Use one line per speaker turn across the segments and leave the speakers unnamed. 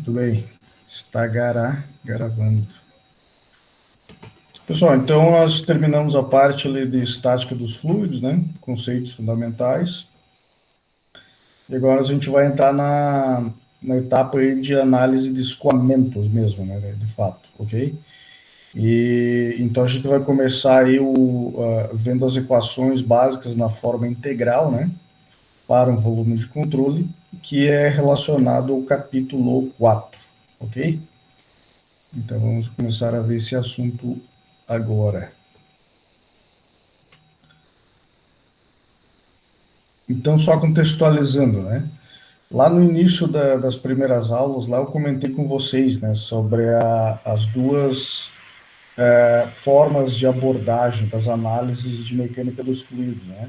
Muito bem. Está gravando. Pessoal, então nós terminamos a parte ali de estática dos fluidos, né? Conceitos fundamentais. E agora a gente vai entrar na etapa aí de análise de escoamentos mesmo, né? De fato, ok? E então a gente vai começar aí vendo as equações básicas na forma integral, né? Para um volume de controle, que é relacionado ao capítulo 4, ok? Então vamos começar a ver esse assunto agora. Então, só contextualizando, né? Lá no início das primeiras aulas, lá eu comentei com vocês, né, sobre as duas formas de abordagem das análises de mecânica dos fluidos, né?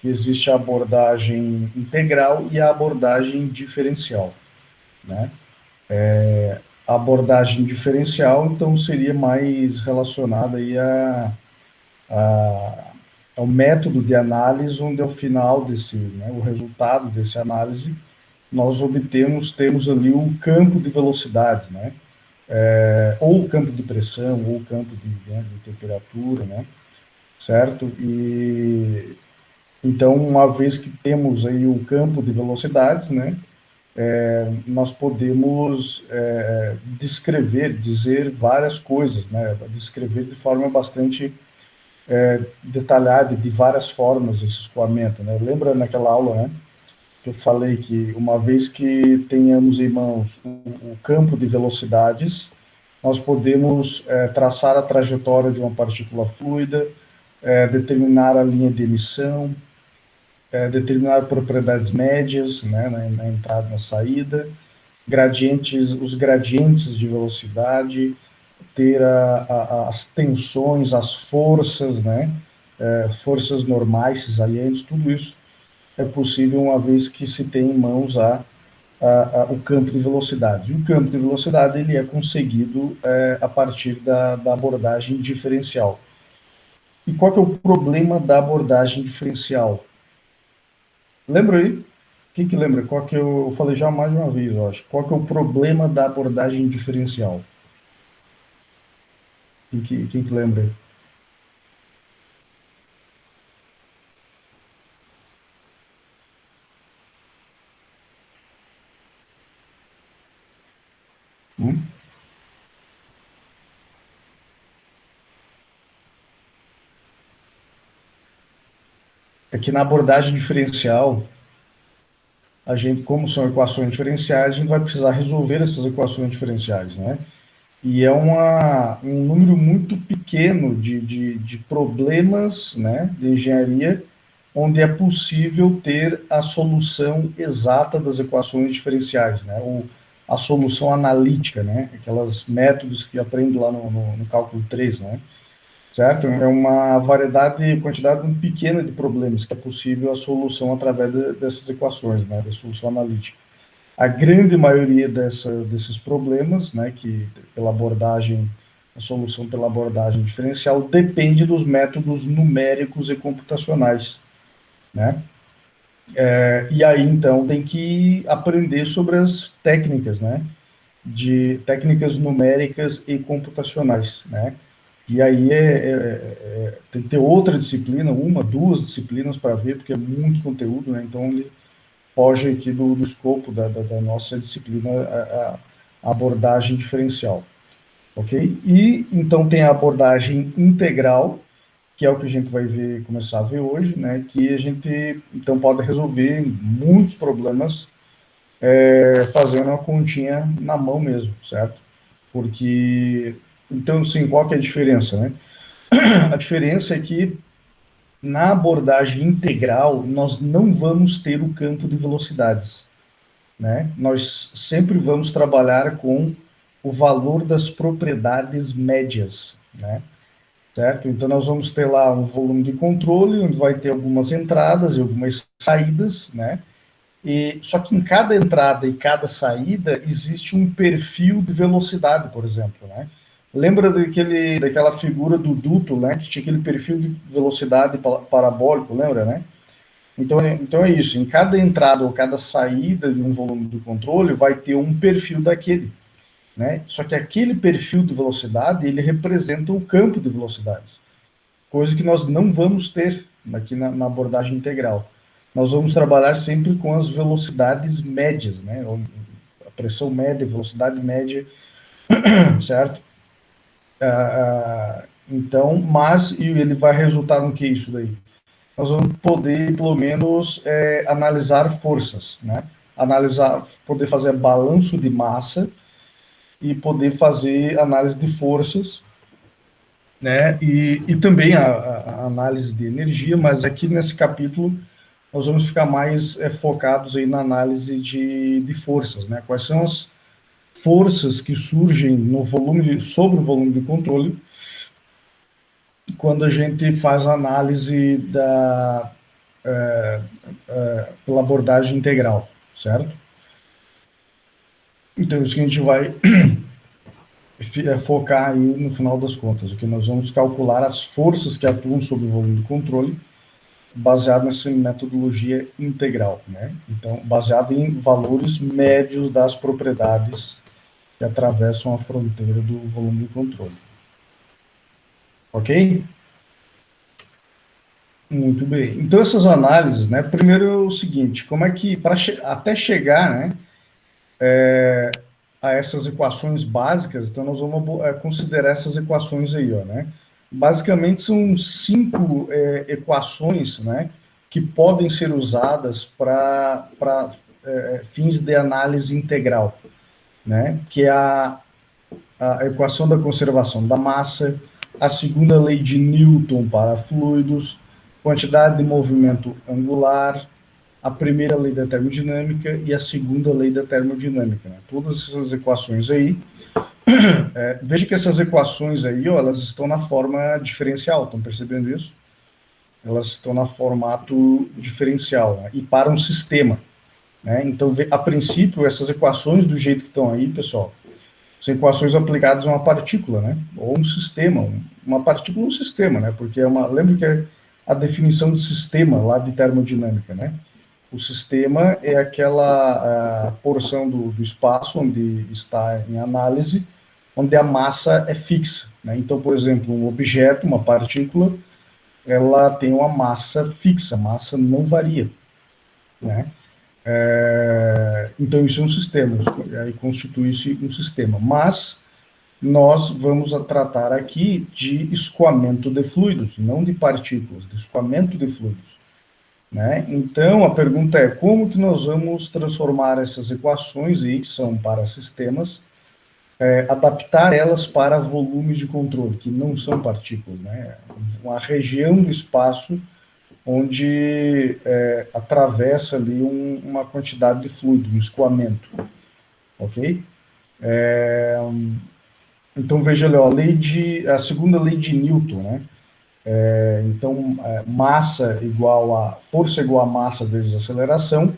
Existe a abordagem integral e a abordagem diferencial, né? A abordagem diferencial, então, seria mais relacionada aí ao método de análise, onde ao final desse, né, o resultado desse análise, nós temos ali o campo de velocidade, né? Ou o campo de pressão, ou o campo de temperatura, né? Certo? E então, uma vez que temos aí o campo de velocidades, né? Nós podemos dizer várias coisas, né? Descrever de forma bastante detalhada, de várias formas esse escoamento, né? Lembra naquela aula, né? Eu falei que uma vez que tenhamos em mãos o campo de velocidades, nós podemos traçar a trajetória de uma partícula fluida, determinar a linha de emissão, determinar propriedades médias, né, na entrada e na saída, os gradientes de velocidade, ter as tensões, as forças, né, forças normais, salientes, tudo isso é possível uma vez que se tem em mãos o campo de velocidade. E o campo de velocidade ele é conseguido a partir da abordagem diferencial. E qual que é o problema da abordagem diferencial? Lembra aí? Quem que lembra? Qual que eu falei já mais de uma vez, eu acho. Qual que é o problema da abordagem diferencial? Quem que lembra aí? Hum? É que na abordagem diferencial, a gente, como são equações diferenciais, a gente vai precisar resolver essas equações diferenciais, né? E é um número muito pequeno de problemas, né, de engenharia, onde é possível ter a solução exata das equações diferenciais, né, ou a solução analítica, né, aquelas métodos que aprende lá no cálculo 3, né, certo? É uma variedade, quantidade muito pequena de problemas que é possível a solução através dessas equações, né, da solução analítica. A grande maioria desses problemas, né, que pela abordagem, a solução pela abordagem diferencial depende dos métodos numéricos e computacionais, né? E aí então tem que aprender sobre as técnicas, né, de técnicas numéricas e computacionais, né? E aí tem que ter outra disciplina, uma, duas disciplinas para ver, porque é muito conteúdo, né? Então ele foge aqui do escopo da nossa disciplina, a abordagem diferencial, ok? E então tem a abordagem integral, que é o que a gente vai ver, começar a ver hoje, né? Que a gente então pode resolver muitos problemas fazendo uma continha na mão mesmo, certo? Porque então, sim, qual que é a diferença, né? A diferença é que na abordagem integral nós não vamos ter o campo de velocidades, né? Nós sempre vamos trabalhar com o valor das propriedades médias, né? Certo? Então nós vamos ter lá um volume de controle, onde vai ter algumas entradas e algumas saídas, né? E só que em cada entrada e cada saída existe um perfil de velocidade, por exemplo, né? Lembra daquela figura do duto, né? Que tinha aquele perfil de velocidade parabólico, lembra, né? Então é isso, em cada entrada ou cada saída de um volume do controle vai ter um perfil daquele, né? Só que aquele perfil de velocidade, ele representa o campo de velocidades, coisa que nós não vamos ter aqui na abordagem integral. Nós vamos trabalhar sempre com as velocidades médias, né? A pressão média, velocidade média, certo? Então, mas e ele vai resultar no que isso daí? Nós vamos poder, pelo menos, analisar forças, né? Poder fazer balanço de massa e poder fazer análise de forças, né? E também a análise de energia, mas aqui nesse capítulo nós vamos ficar mais focados aí na análise de forças, né? Quais são as forças que surgem no volume, sobre o volume de controle, quando a gente faz a análise pela abordagem integral, certo? Então, isso que a gente vai focar aí no final das contas, que nós vamos calcular as forças que atuam sobre o volume de controle, baseado nessa metodologia integral, né? Então, baseado em valores médios das propriedades que atravessam a fronteira do volume de controle. Ok? Muito bem. Então, essas análises, né? Primeiro é o seguinte, como é que, até chegar, né, a essas equações básicas, então nós vamos considerar essas equações aí, ó, né? Basicamente são 5 equações, né, que podem ser usadas para fins de análise integral, né? Que é a equação da conservação da massa, a segunda lei de Newton para fluidos, quantidade de movimento angular, a primeira lei da termodinâmica e a segunda lei da termodinâmica, né? Todas essas equações aí, veja que essas equações aí, ó, elas estão na forma diferencial, estão percebendo isso? Elas estão no formato diferencial, né? E para um sistema, né? Então, a princípio, essas equações do jeito que estão aí, pessoal, são equações aplicadas a uma partícula, né? Ou um sistema, uma partícula ou um sistema, né? Porque lembra que é a definição de sistema lá de termodinâmica, né? O sistema é aquela porção do espaço onde está em análise, onde a massa é fixa, né? Então, por exemplo, um objeto, uma partícula, ela tem uma massa fixa, a massa não varia, né? Então, isso é um sistema, aí constitui-se um sistema. Mas nós vamos tratar aqui de escoamento de fluidos, não de partículas, de escoamento de fluidos, né? Então, a pergunta é, como que nós vamos transformar essas equações aí, que são para sistemas, adaptar elas para volumes de controle, que não são partículas, né? Uma região do espaço onde atravessa ali uma quantidade de fluido, um escoamento, ok? Então, veja ali, ó, a segunda lei de Newton, né? Então, força igual a massa vezes aceleração,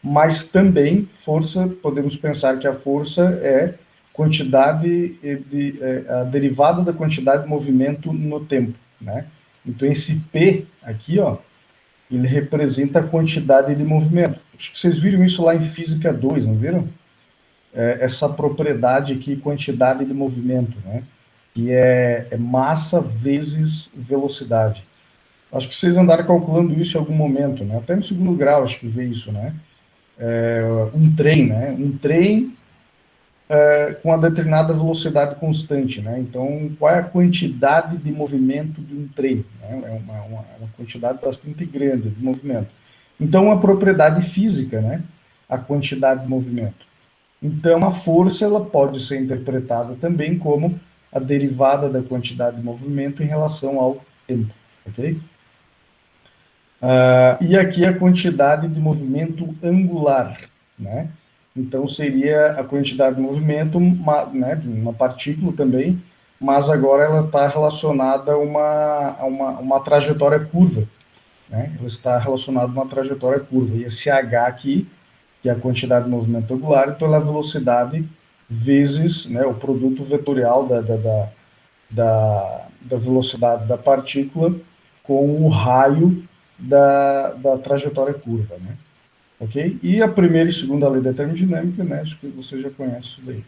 mas também força, podemos pensar que a força é a derivada da quantidade de movimento no tempo, né? Então, esse P aqui, ó, ele representa a quantidade de movimento. Acho que vocês viram isso lá em Física 2, não viram? Essa propriedade aqui, quantidade de movimento, né? Que é massa vezes velocidade. Acho que vocês andaram calculando isso em algum momento, né? Até no segundo grau, acho que vê isso, né? Um trem, né? Um trem com uma determinada velocidade constante, né? Então, qual é a quantidade de movimento de um trem? Né? É uma quantidade bastante grande de movimento. Então, a propriedade física, né? A quantidade de movimento. Então, a força ela pode ser interpretada também como a derivada da quantidade de movimento em relação ao tempo, ok? E aqui a quantidade de movimento angular, né? Então, seria a quantidade de movimento, né, de uma partícula também, mas agora ela está relacionada a uma trajetória curva, né? Ela está relacionada a uma trajetória curva. E esse H aqui, que é a quantidade de movimento angular, então ela é a velocidade vezes, né, o produto vetorial da velocidade da partícula com o raio da trajetória curva, né? Ok? E a primeira e segunda lei da termodinâmica, né? Acho que você já conhece isso daí.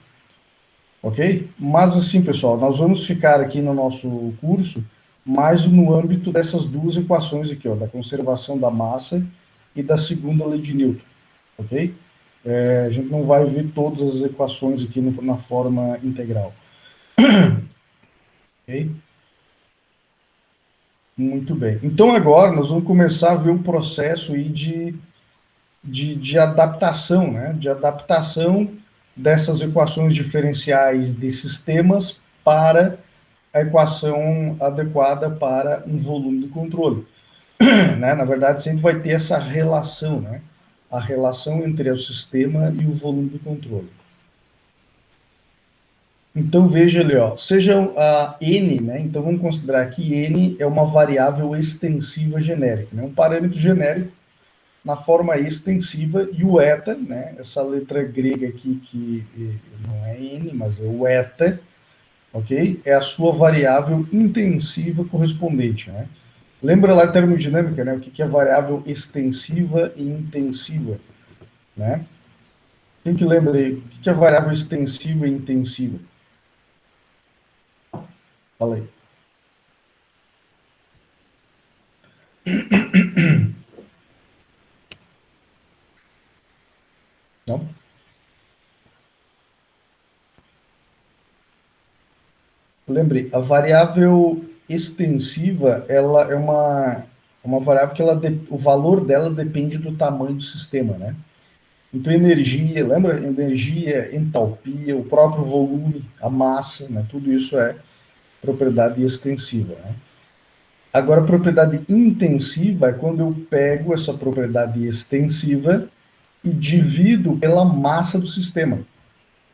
Ok? Mas assim, pessoal, nós vamos ficar aqui no nosso curso mais no âmbito dessas duas equações aqui, ó, da conservação da massa e da segunda lei de Newton, ok? A gente não vai ver todas as equações aqui na forma integral. Ok? Muito bem. Então agora nós vamos começar a ver um processo aí de adaptação, né? De adaptação dessas equações diferenciais de sistemas para a equação adequada para um volume de controle. Né? Na verdade, sempre vai ter essa relação, né? A relação entre o sistema e o volume de controle. Então, veja ali, ó, seja a n, né? Então, vamos considerar que n é uma variável extensiva genérica, né? Um parâmetro genérico na forma extensiva, e o eta, né? Essa letra grega aqui, que não é n, mas é o eta, ok? É a sua variável intensiva correspondente, né? Lembra lá a termodinâmica, né? O que é variável extensiva e intensiva, né? Quem que lembra aí? O que é variável extensiva e intensiva? Fala aí. Não? Lembre, a variável extensiva, ela é uma variável que o valor dela depende do tamanho do sistema, né? Então, energia, lembra? Energia, entalpia, o próprio volume, a massa, né? Tudo isso é propriedade extensiva, né? Agora, a propriedade intensiva é quando eu pego essa propriedade extensiva e divido pela massa do sistema,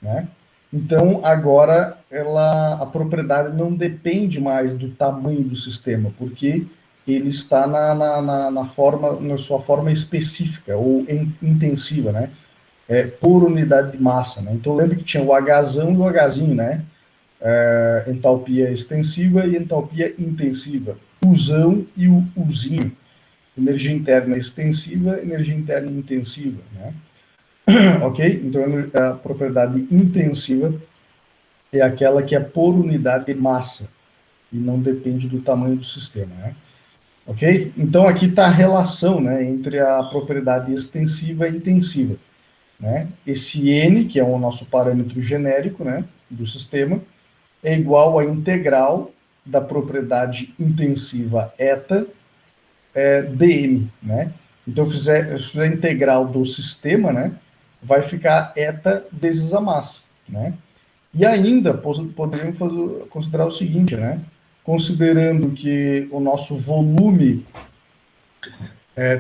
né? Então, agora, a propriedade não depende mais do tamanho do sistema, porque ele está na sua forma específica, ou intensiva, né? Por unidade de massa, né? Então, lembra que tinha o Hzão e o Hzinho, né? Entalpia extensiva e entalpia intensiva. Uzão e o Uzinho. Energia interna extensiva, energia interna intensiva, né? Ok? Então, a propriedade intensiva é aquela que é por unidade de massa e não depende do tamanho do sistema, né? Ok? Então, aqui está a relação, né, entre a propriedade extensiva e intensiva, né? Esse N, que é o nosso parâmetro genérico, né, do sistema, é igual à integral da propriedade intensiva eta dm, né? Então, eu fizer a integral do sistema, né, vai ficar eta vezes a massa, né? E ainda poderíamos considerar o seguinte, né? Considerando que o nosso volume,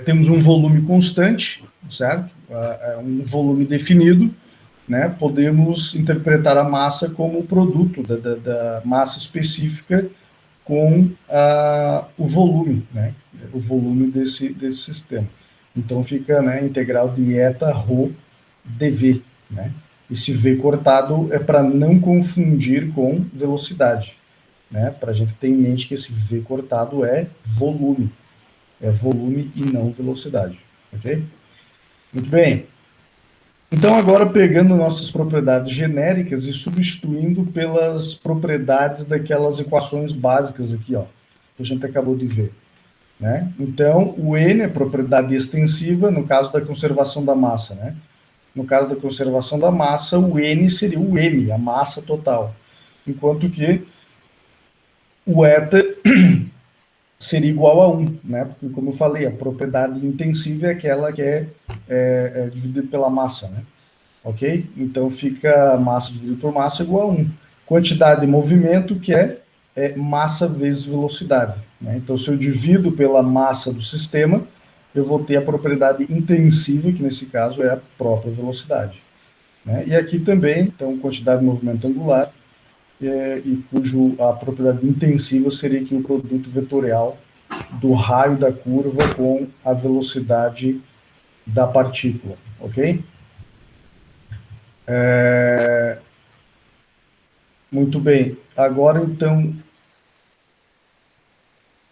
temos um volume constante, certo? Um volume definido, né? Podemos interpretar a massa como o produto da massa específica com o volume, né? O volume desse sistema. Então fica, né, integral de eta rho dv, né? Esse v cortado é para não confundir com velocidade, né? Para a gente ter em mente que esse v cortado é volume e não velocidade, ok? Muito bem. Então, agora pegando nossas propriedades genéricas e substituindo pelas propriedades daquelas equações básicas aqui, ó, que a gente acabou de ver, né? Então, o N é propriedade extensiva, no caso da conservação da massa, né? No caso da conservação da massa, o N seria o M, a massa total, enquanto que o eta seria igual a 1, né? Porque, como eu falei, a propriedade intensiva é aquela que é dividida pela massa, né? Ok? Então fica massa dividido por massa igual a 1. Quantidade de movimento, que é massa vezes velocidade, né? Então, se eu divido pela massa do sistema, eu vou ter a propriedade intensiva, que nesse caso é a própria velocidade, né? E aqui também, então, quantidade de movimento angular, e cujo a propriedade intensiva seria aqui o produto vetorial do raio da curva com a velocidade da partícula, ok? Muito bem. Agora, então,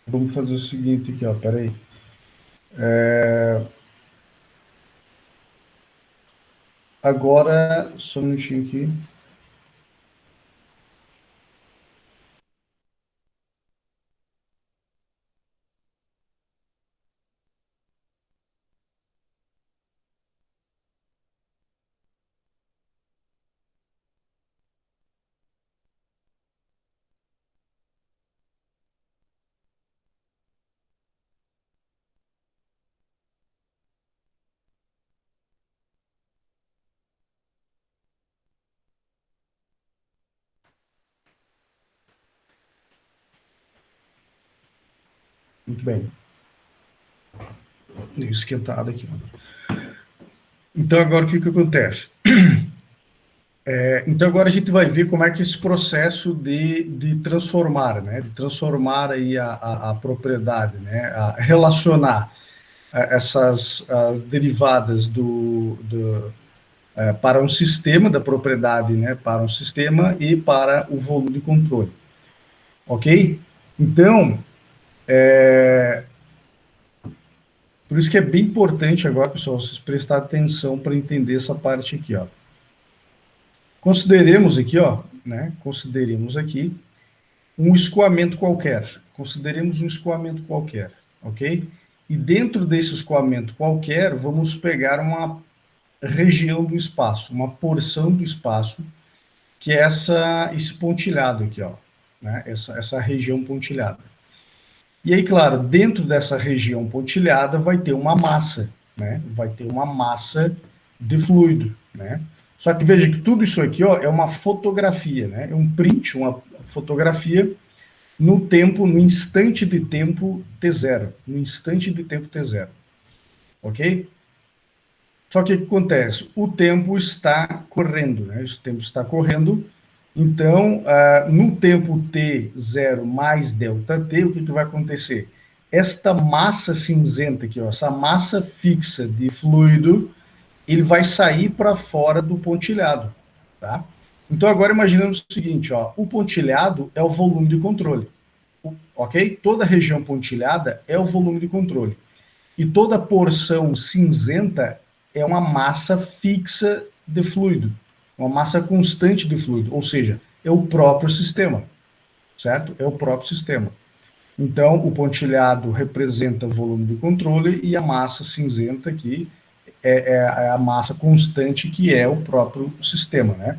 vamos fazer o seguinte aqui, ó, peraí. Agora, só um minutinho aqui. Muito bem. Dei esquentado aqui. Então, agora o que acontece? Então, agora a gente vai ver como é que esse processo de transformar, né? De transformar aí a propriedade, né? A relacionar essas derivadas para um sistema da propriedade, né? Para um sistema e para o volume de controle. Ok? Então, por isso que é bem importante agora, pessoal, vocês prestar atenção para entender essa parte aqui, ó. Consideremos aqui, ó, né? Consideremos aqui um escoamento qualquer. Consideremos um escoamento qualquer, ok? E dentro desse escoamento qualquer, vamos pegar uma região do espaço, uma porção do espaço, que é esse pontilhado aqui, ó, né? Essa região pontilhada. E aí, claro, dentro dessa região pontilhada vai ter uma massa, né? Vai ter uma massa de fluido, né? Só que veja que tudo isso aqui, ó, é uma fotografia, né? É um print, uma fotografia no tempo, no instante de tempo t0, no instante de tempo t0, ok? Só que o que acontece? O tempo está correndo, né? O tempo está correndo, então, no tempo t0 mais ΔT, o que vai acontecer? Esta massa cinzenta aqui, ó, essa massa fixa de fluido, ele vai sair para fora do pontilhado, tá? Então, agora imaginamos o seguinte, ó, o pontilhado é o volume de controle, ok? Toda região pontilhada é o volume de controle. E toda porção cinzenta é uma massa fixa de fluido, uma massa constante de fluido, ou seja, é o próprio sistema, certo? É o próprio sistema. Então, o pontilhado representa o volume de controle e a massa cinzenta aqui é a massa constante que é o próprio sistema, né?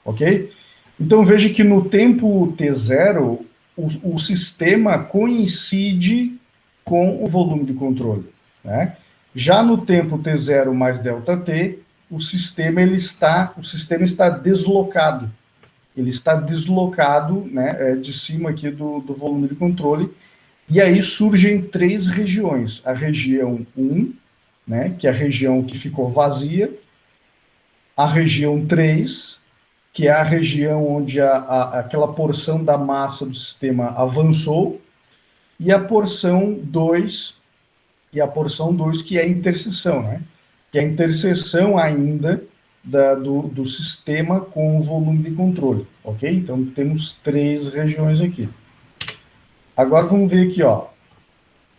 Ok? Então, veja que no tempo t0, o sistema coincide com o volume de controle, né? Já no tempo t0 mais ΔT, o sistema está deslocado. Ele está deslocado, né, de cima aqui do volume de controle. E aí surgem três regiões. A região 1, né, que é a região que ficou vazia. A região 3, que é a região onde aquela porção da massa do sistema avançou. E a porção 2, que é a interseção, né? Que é a interseção ainda do sistema com o volume de controle, ok? Então, temos três regiões aqui. Agora, vamos ver aqui, ó.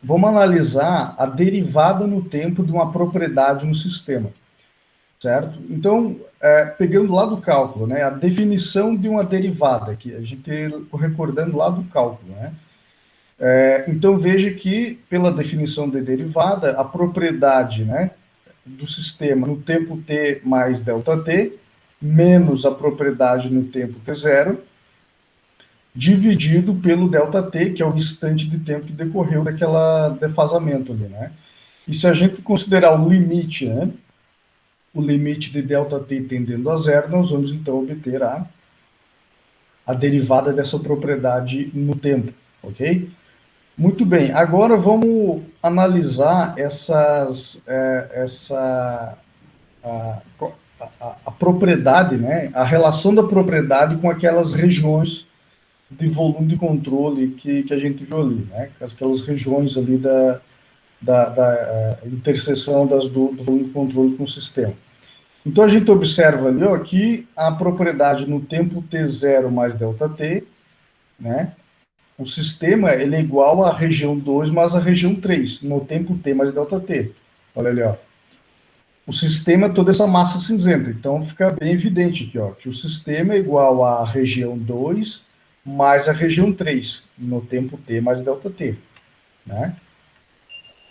Vamos analisar a derivada no tempo de uma propriedade no sistema, certo? Então, pegando lá do cálculo, né? A definição de uma derivada, aqui, a gente recordando lá do cálculo, né? Então, veja que, pela definição de derivada, a propriedade, né, do sistema no tempo t mais ΔT, menos a propriedade no tempo t0, dividido pelo ΔT, que é o instante de tempo que decorreu daquela defasamento ali, né? E se a gente considerar o limite, né, o limite de ΔT tendendo a zero, nós vamos, então, obter a derivada dessa propriedade no tempo, ok? Muito bem, agora vamos analisar a propriedade, né? A relação da propriedade com aquelas regiões de volume de controle que a gente viu ali, né? Aquelas regiões ali da interseção do volume de controle com o sistema. Então, a gente observa ali, ó, que a propriedade no tempo t0 mais ΔT, né? o sistema ele é igual à região 2 mais a região 3, no tempo t mais ΔT. Olha ali, ó. O sistema é toda essa massa cinzenta. Então, fica bem evidente aqui, ó, que o sistema é igual à região 2 mais a região 3, no tempo t mais ΔT. Né?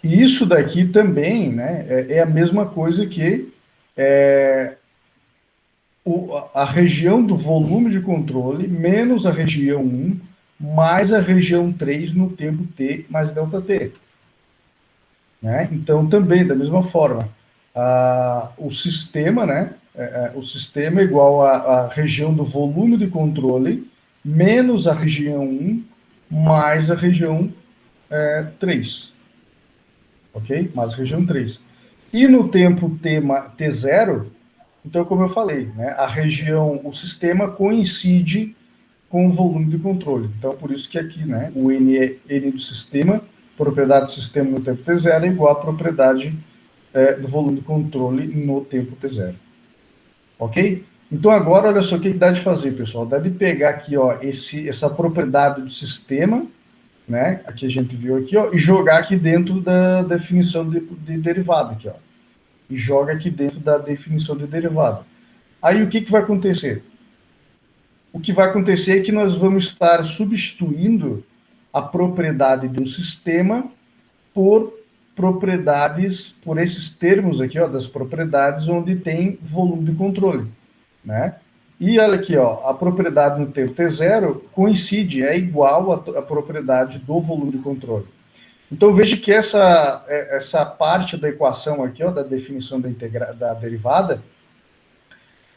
E isso daqui também, né, é a mesma coisa que a região do volume de controle menos a região 1 mais a região 3 no tempo t mais ΔT. Né? Então, também, da mesma forma, o sistema, né, o sistema é igual à região do volume de controle menos a região 1 mais a região 3. Ok? Mais a região 3. E no tempo t0, então, como eu falei, né, a região, o sistema coincide com o volume de controle. Então, por isso que aqui, né, o N é N do sistema, propriedade do sistema no tempo t0 é igual à propriedade do volume de controle no tempo t0. Ok? Então, agora, olha só o que dá de fazer, pessoal. Dá de pegar aqui, ó, essa propriedade do sistema, né, aqui a gente viu aqui, ó, e jogar aqui dentro da definição de derivada, aqui, ó. E joga aqui dentro da definição de derivada. Aí, o que vai acontecer? O que vai acontecer é que nós vamos estar substituindo a propriedade do sistema por propriedades, por esses termos aqui, ó, das propriedades onde tem volume de controle, né? E olha aqui, ó, a propriedade no tempo t0 coincide, é igual à propriedade do volume de controle. Então, veja que essa parte da equação aqui, ó, da definição da derivada,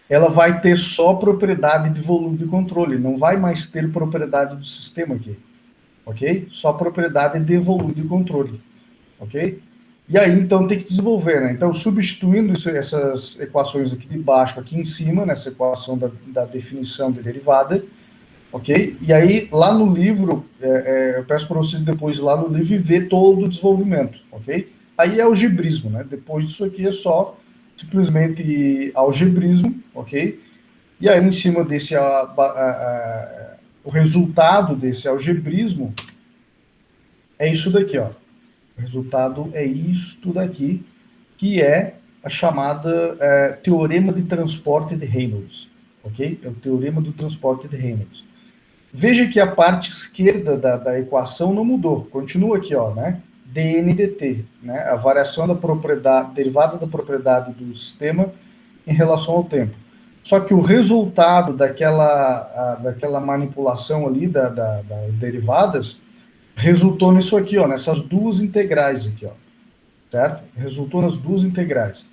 ela vai ter só propriedade de volume de controle, não vai mais ter propriedade do sistema aqui, ok? Só propriedade de volume de controle, ok? E aí, então, tem que desenvolver, né? Então, substituindo essas equações aqui de baixo, aqui em cima, nessa equação da definição de derivada, ok? E aí, lá no livro, eu peço para vocês depois ir lá no livro e ver todo o desenvolvimento, ok? Aí é algebrismo, né? Depois disso aqui é só simplesmente algebrismo, ok? E aí, em cima desse, o resultado desse algebrismo é isso daqui, ó. O resultado é isto daqui, que é a chamada teorema de transporte de Reynolds, ok? É o teorema do transporte de Reynolds. Veja que a parte esquerda da equação não mudou, continua aqui, ó, né? dN dt, né? A variação da propriedade, derivada da propriedade do sistema em relação ao tempo. Só que o resultado daquela manipulação ali das derivadas resultou nisso aqui, ó, nessas duas integrais aqui, ó, certo? Resultou nas duas integrais.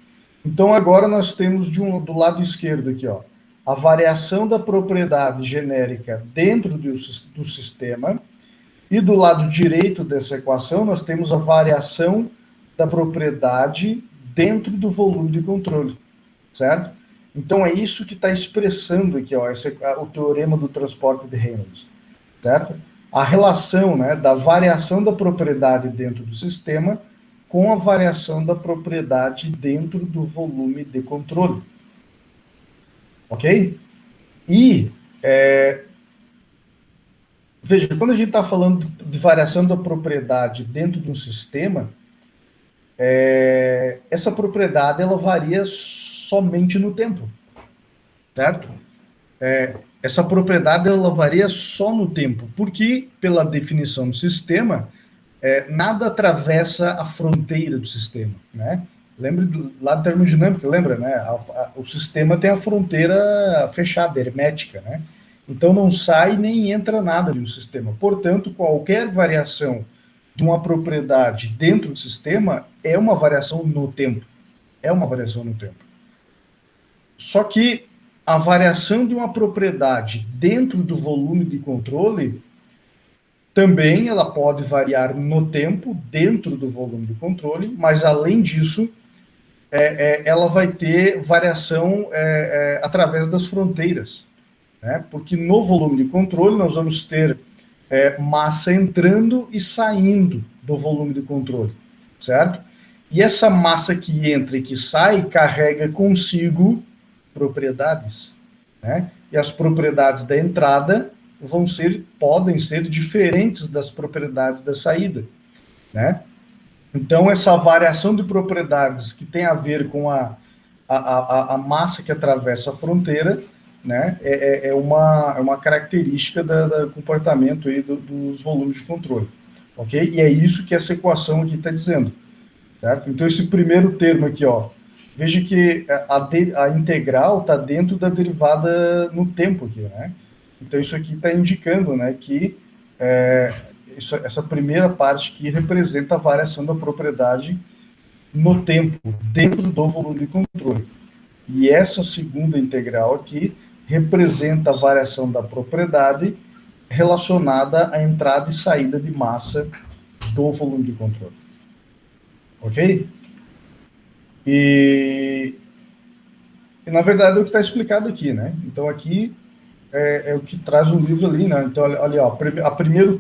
Então agora nós temos do lado esquerdo aqui, ó, a variação da propriedade genérica dentro do sistema, e do lado direito dessa equação nós temos a variação da propriedade dentro do volume de controle, certo? Então é isso que está expressando aqui, ó, o teorema do transporte de Reynolds, certo? A relação, né, da variação da propriedade dentro do sistema com a variação da propriedade dentro do volume de controle. Ok? E, veja, quando a gente está falando de variação da propriedade dentro de um sistema, essa propriedade ela varia somente no tempo, certo? Essa propriedade ela varia só no tempo, porque, pela definição do sistema, nada atravessa a fronteira do sistema, né? Lembra lá de termodinâmica, lembra, né? O sistema tem a fronteira fechada, hermética, né? Então não sai nem entra nada de um sistema. Portanto, qualquer variação de uma propriedade dentro do sistema é uma variação no tempo. É uma variação no tempo. Só que a variação de uma propriedade dentro do volume de controle também ela pode variar no tempo dentro do volume de controle, mas além disso ela vai ter variação através das fronteiras, né? Porque no volume de controle nós vamos ter massa entrando e saindo do volume de controle, certo? E essa massa que entra e que sai carrega consigo propriedades, né? E as propriedades da entrada podem ser diferentes das propriedades da saída, né? Então, essa variação de propriedades que tem a ver com a massa que atravessa a fronteira, né, é uma característica do comportamento aí dos volumes de controle, ok? E é isso que essa equação aqui está dizendo, certo? Então, esse primeiro termo aqui, ó, veja que a integral está dentro da derivada no tempo aqui, né? Então, isso aqui está indicando, né, que essa primeira parte aqui representa a variação da propriedade no tempo, dentro do volume de controle. E essa segunda integral aqui representa a variação da propriedade relacionada à entrada e saída de massa do volume de controle. Ok? E na verdade, é o que está explicado aqui, né? Então, aqui é o que traz o livro ali, né? Então, olha, ó, o primeiro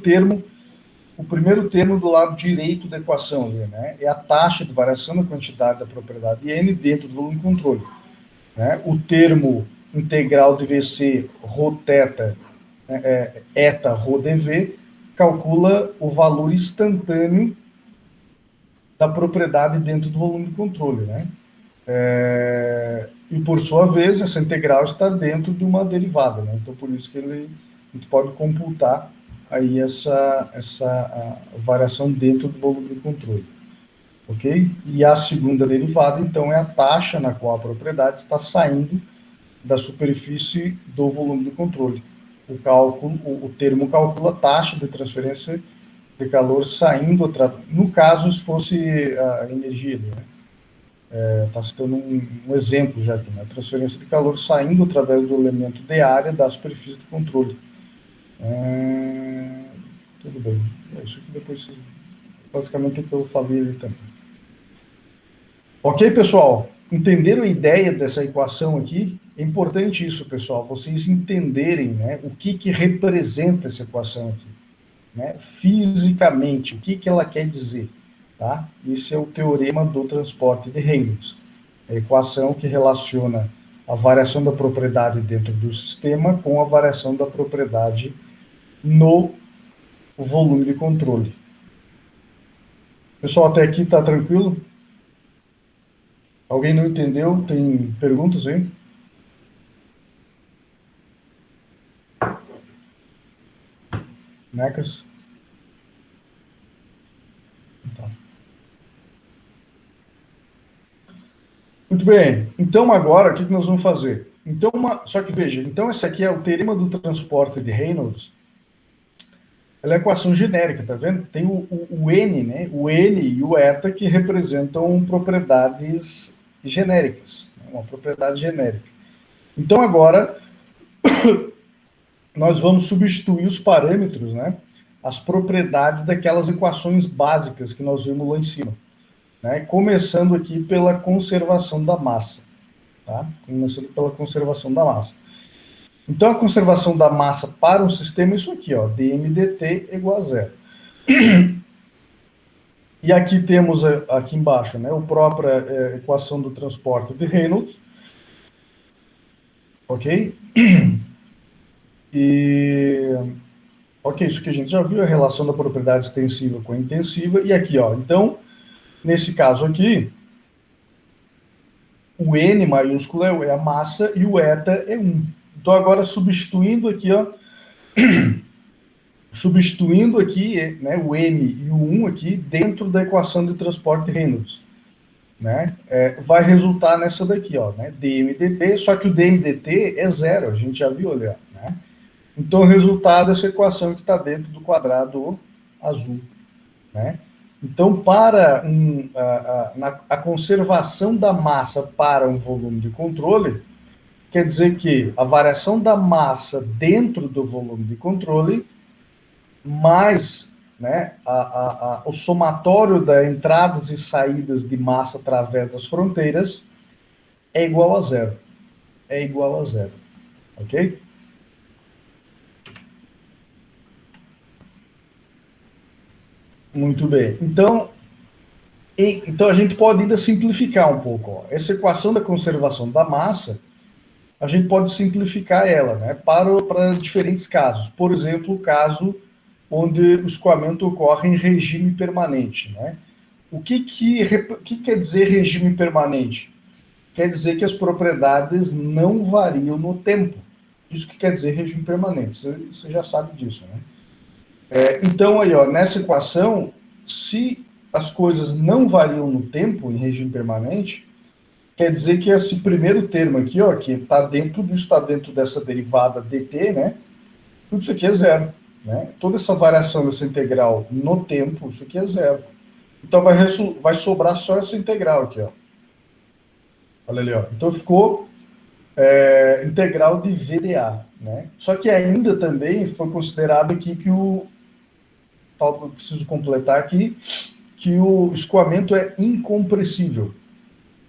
termo do lado direito da equação ali, né? É a taxa de variação da quantidade da propriedade N dentro do volume de controle. Né? O termo integral de VC ρ θ eta ρ dV calcula o valor instantâneo da propriedade dentro do volume de controle, né? E por sua vez, essa integral está dentro de uma derivada, né? Então, por isso que a gente pode computar aí essa variação dentro do volume de controle, ok? E a segunda derivada, então, é a taxa na qual a propriedade está saindo da superfície do volume de controle. O termo calcula a taxa de transferência de calor saindo, no caso, se fosse a energia, né? Está citando um exemplo já aqui, né? Transferência de calor saindo através do elemento de área da superfície de controle. Tudo bem. Isso aqui depois, basicamente, é o que eu falei ali também. Ok, pessoal? Entenderam a ideia dessa equação aqui? É importante isso, pessoal, vocês entenderem, né, o que representa essa equação aqui, né? Fisicamente, o que ela quer dizer. Tá? Esse é o teorema do transporte de Reynolds, a equação que relaciona a variação da propriedade dentro do sistema com a variação da propriedade no volume de controle. Pessoal, até aqui está tranquilo? Alguém não entendeu? Tem perguntas aí? Necas? Tá. Muito bem. Então, agora, o que nós vamos fazer? Então, só que veja, então esse aqui é o teorema do transporte de Reynolds. Ela é equação genérica, tá vendo? Tem o N, né? O N e o eta que representam propriedades genéricas, uma propriedade genérica. Então, agora, nós vamos substituir os parâmetros, né? As propriedades daquelas equações básicas que nós vimos lá em cima. Né? Começando aqui pela conservação da massa. Tá? Começando pela conservação da massa. Então, a conservação da massa para um sistema é isso aqui, ó, dm/dt igual a zero. E aqui temos, aqui embaixo, né, a própria equação do transporte de Reynolds. Ok? Ok, isso que a gente já viu, a relação da propriedade extensiva com a intensiva. E aqui, ó, então, nesse caso aqui, o N maiúsculo é a massa e o eta é 1. Então, agora, substituindo aqui, ó, substituindo aqui, né, o M e o 1 aqui dentro da equação de transporte Reynolds, né, vai resultar nessa daqui, ó, né, dm/dt, só que o dm/dt é zero, a gente já viu ali, ó, né? Então, o resultado é essa equação que está dentro do quadrado azul, né? Então, para a conservação da massa para um volume de controle, quer dizer que a variação da massa dentro do volume de controle, mais, né, o somatório das entradas e saídas de massa através das fronteiras é igual a zero. É igual a zero. Ok? Muito bem. Então a gente pode ainda simplificar um pouco. Ó. Essa equação da conservação da massa, a gente pode simplificar ela, né, para diferentes casos. Por exemplo, o caso onde o escoamento ocorre em regime permanente, né? O que quer dizer regime permanente? Quer dizer que as propriedades não variam no tempo. Isso que quer dizer regime permanente. Você já sabe disso, né? Então, aí, ó, nessa equação, se as coisas não variam no tempo em regime permanente, quer dizer que esse primeiro termo aqui, ó, que está dentro dessa derivada dt, né? Tudo isso aqui é zero, né? Toda essa variação dessa integral no tempo, isso aqui é zero. Então vai sobrar só essa integral aqui, ó. Olha ali, ó. Então ficou integral de VDA, né? Só que ainda também foi considerado aqui que eu preciso completar aqui, que o escoamento é incompressível,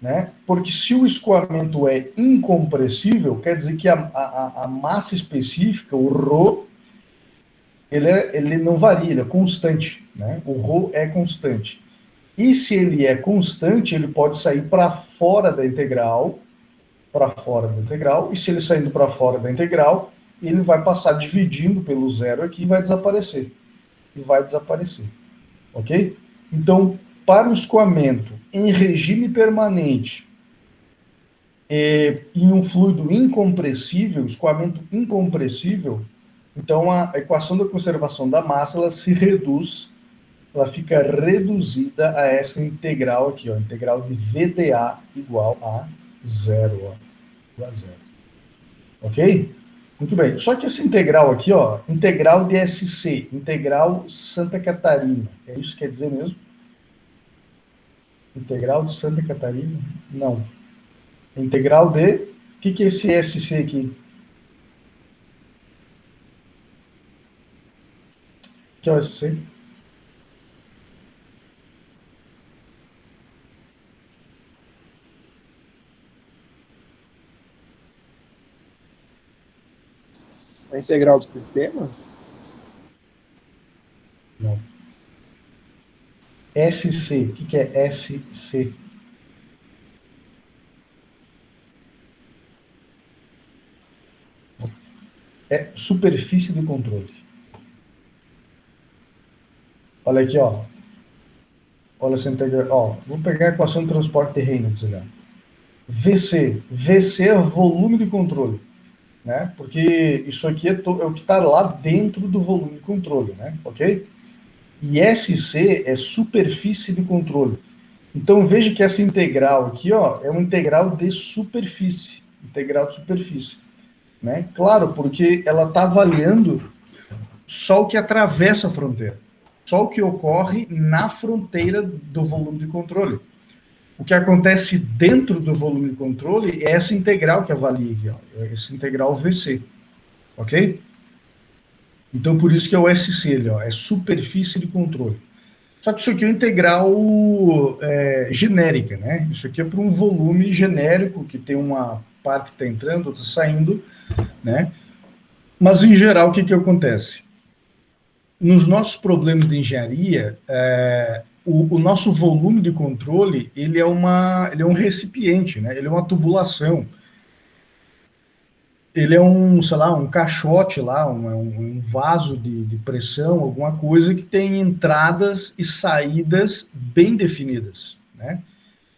né? Porque se o escoamento é incompressível, quer dizer que a massa específica, o ρ, ele não varia, ele é constante, né? O ρ é constante. E se ele é constante, ele pode sair para fora da integral, e se ele saindo para fora da integral, ele vai passar dividindo pelo zero aqui e vai desaparecer. Ok? Então, para o escoamento em regime permanente em um fluido incompressível, escoamento incompressível, então a equação da conservação da massa ela se reduz, ela fica reduzida a essa integral aqui, ó, integral de VDA igual a zero, ó, igual a zero. Ok? Muito bem. Só que essa integral aqui, ó, integral de SC, integral Santa Catarina, é isso que quer dizer mesmo? Integral de Santa Catarina? Não. Integral de... O que é esse SC aqui? O que é o SC?
A integral do sistema?
Não. SC. O que é SC? É superfície de controle. Olha aqui, ó. Olha essa integral. Ó, vou pegar a equação de transporte de Reynolds. VC. VC é volume de controle, né? Porque isso aqui é o que está lá dentro do volume de controle, né? Ok? E SC é superfície de controle. Então veja que essa integral aqui, ó, é uma integral de superfície. Integral de superfície. Né? Claro, porque ela está avaliando só o que atravessa a fronteira. Só o que ocorre na fronteira do volume de controle. O que acontece dentro do volume de controle é essa integral que avalia aqui, ó, essa integral VC. Ok? Então, por isso que é o SC, ali, ó, é superfície de controle. Só que isso aqui é integral genérica, né? Isso aqui é para um volume genérico, que tem uma parte que está entrando, outra saindo, né? Mas, em geral, o que acontece? Nos nossos problemas de engenharia, o nosso volume de controle, ele é um recipiente, né? Ele é uma tubulação. Ele é sei lá, um caixote lá, um vaso de pressão, alguma coisa que tem entradas e saídas bem definidas, né?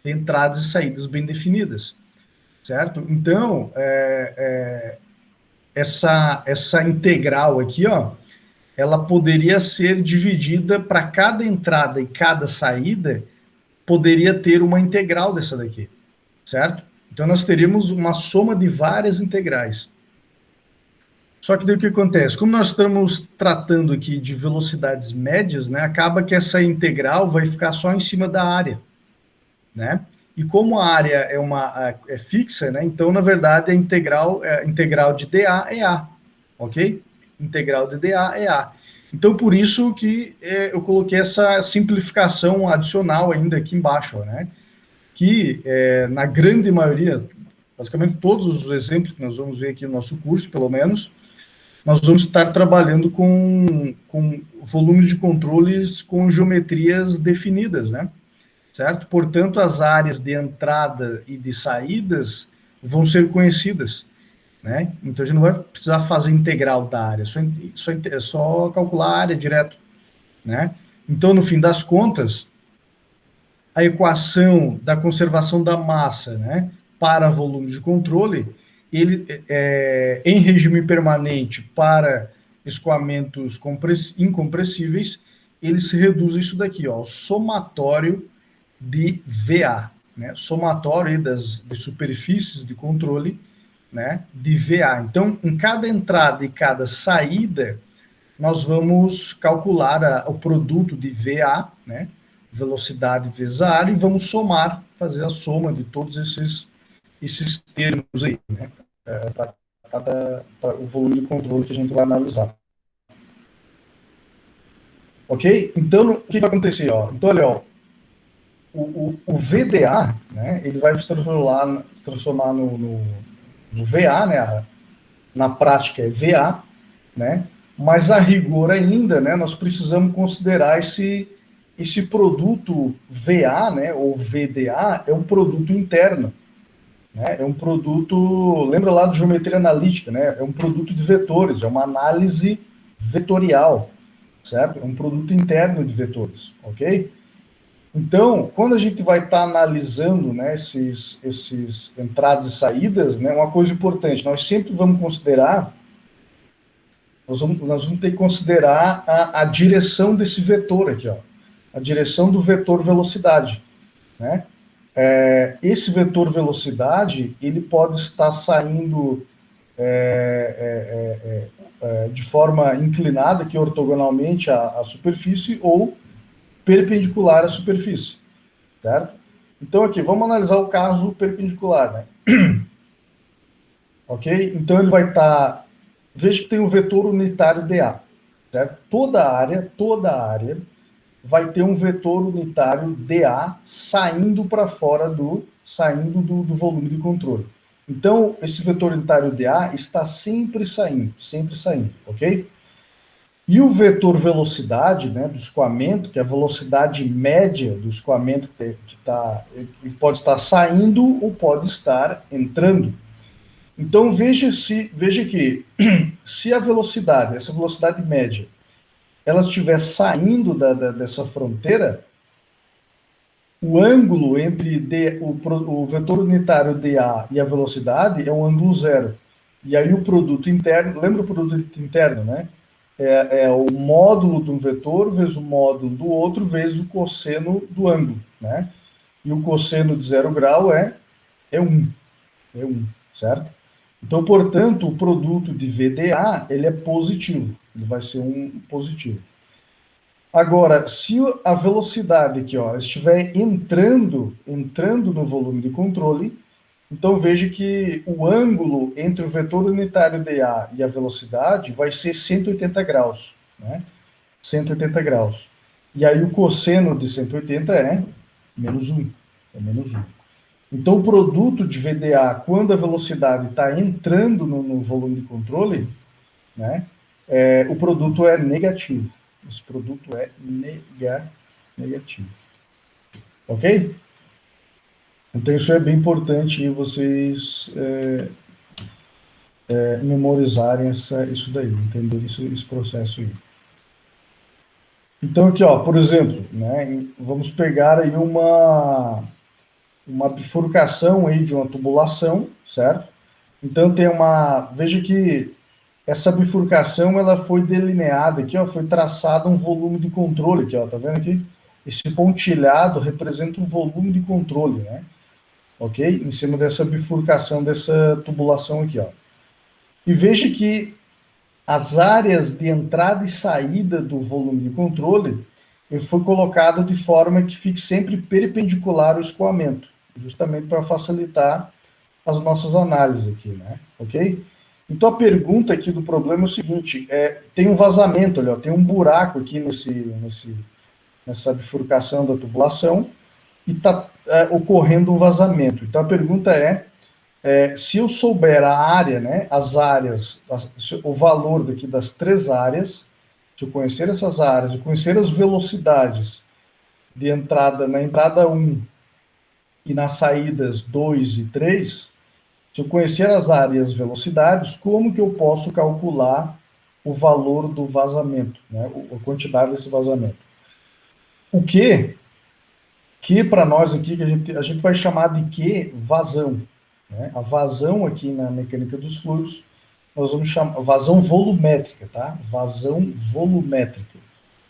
Tem entradas e saídas bem definidas, certo? Então, essa integral aqui, ó, ela poderia ser dividida para cada entrada e cada saída, poderia ter uma integral dessa daqui, certo? Então, nós teríamos uma soma de várias integrais. Só que daí o que acontece? Como nós estamos tratando aqui de velocidades médias, né, acaba que essa integral vai ficar só em cima da área, né? E como a área é fixa, né, então, na verdade, a integral de dA é A, ok? Integral de dA é A. Então, por isso que eu coloquei essa simplificação adicional ainda aqui embaixo, né? Que, na grande maioria, basicamente todos os exemplos que nós vamos ver aqui no nosso curso, pelo menos, nós vamos estar trabalhando com volumes de controles com geometrias definidas, né? Certo? Portanto, as áreas de entrada e de saídas vão ser conhecidas. né? Então, a gente não vai precisar fazer integral da área, é só calcular a área direto, né? Então, no fim das contas, a equação da conservação da massa, né, para volume de controle, ele em regime permanente para escoamentos incompressíveis, ele se reduz a isso daqui, ó, somatório de VA, né, somatório de superfícies de controle, né, de VA. Então, em cada entrada e cada saída, nós vamos calcular o produto de VA, né, velocidade vezes a área, e vamos somar, fazer a soma de todos esses termos aí, né, para o volume de controle que a gente vai analisar. Ok? Então, o que vai acontecer? Ó? Então, olha, ó, o VDA, né, ele vai se transformar no VA, né, na prática é VA, né, mas a rigor ainda, né, nós precisamos considerar esse produto VA, né, ou VDA, é um produto interno, né, é um produto, lembra lá de geometria analítica, né, é um produto de vetores, é uma análise vetorial, certo? É um produto interno de vetores, ok? Então, quando a gente vai estar analisando, né, esses entradas e saídas, né, uma coisa importante, nós sempre vamos considerar, nós vamos ter que considerar a direção desse vetor aqui, ó, a direção do vetor velocidade, né? Esse vetor velocidade, ele pode estar saindo de forma inclinada, aqui ortogonalmente à superfície, ou perpendicular à superfície, certo? Então, aqui, vamos analisar o caso perpendicular, né? Ok? Então, ele vai estar... Veja que tem um vetor unitário dA, certo? Toda área vai ter um vetor unitário dA saindo para fora saindo do volume de controle. Então, esse vetor unitário dA está sempre saindo, ok? E o vetor velocidade, né, do escoamento, que é a velocidade média do escoamento que pode estar saindo ou pode estar entrando. Então, veja que se a velocidade, essa velocidade média, ela estiver saindo dessa fronteira, o ângulo entre o vetor unitário dA e a velocidade é um ângulo zero. E aí o produto interno, lembra o produto interno, né? É o módulo de um vetor vezes o módulo do outro vezes o cosseno do ângulo, né? E o cosseno de 0 grau é 1, certo? Então, portanto, o produto de VDA, ele é positivo, ele vai ser um positivo. Agora, se a velocidade aqui, ó, estiver entrando no volume de controle, então veja que o ângulo entre o vetor unitário dA e a velocidade vai ser 180 graus, né? 180 graus. E aí o cosseno de 180 é menos 1. É menos 1. Então o produto de VDA, quando a velocidade está entrando no volume de controle, né, o produto é negativo. Esse produto é negativo. Ok? Então, isso é bem importante vocês memorizarem isso daí, entender esse processo aí. Então, aqui, ó, por exemplo, né, vamos pegar aí uma bifurcação aí de uma tubulação, certo? Então, veja que essa bifurcação, ela foi delineada aqui, ó, foi traçado um volume de controle aqui, ó, tá vendo aqui? Esse pontilhado representa um volume de controle, né? Ok? Em cima dessa bifurcação, dessa tubulação aqui, ó. E veja que as áreas de entrada e saída do volume de controle, ele foi colocado de forma que fique sempre perpendicular ao escoamento, justamente para facilitar as nossas análises aqui, né? Ok? Então, a pergunta aqui do problema é o seguinte, tem um vazamento, olha, tem um buraco aqui nessa bifurcação da tubulação, e está ocorrendo um vazamento. Então, a pergunta se eu souber a área, né, as áreas, o valor daqui das 3 áreas, se eu conhecer essas áreas, eu conhecer as velocidades de entrada, na entrada 1 e nas saídas 2 e 3, Se eu conhecer as áreas e velocidades, como que eu posso calcular o valor do vazamento, né? A quantidade desse vazamento? O que para nós aqui, que a gente vai chamar de Q vazão, né? A vazão aqui na mecânica dos fluidos, nós vamos chamar vazão volumétrica, tá? Vazão volumétrica.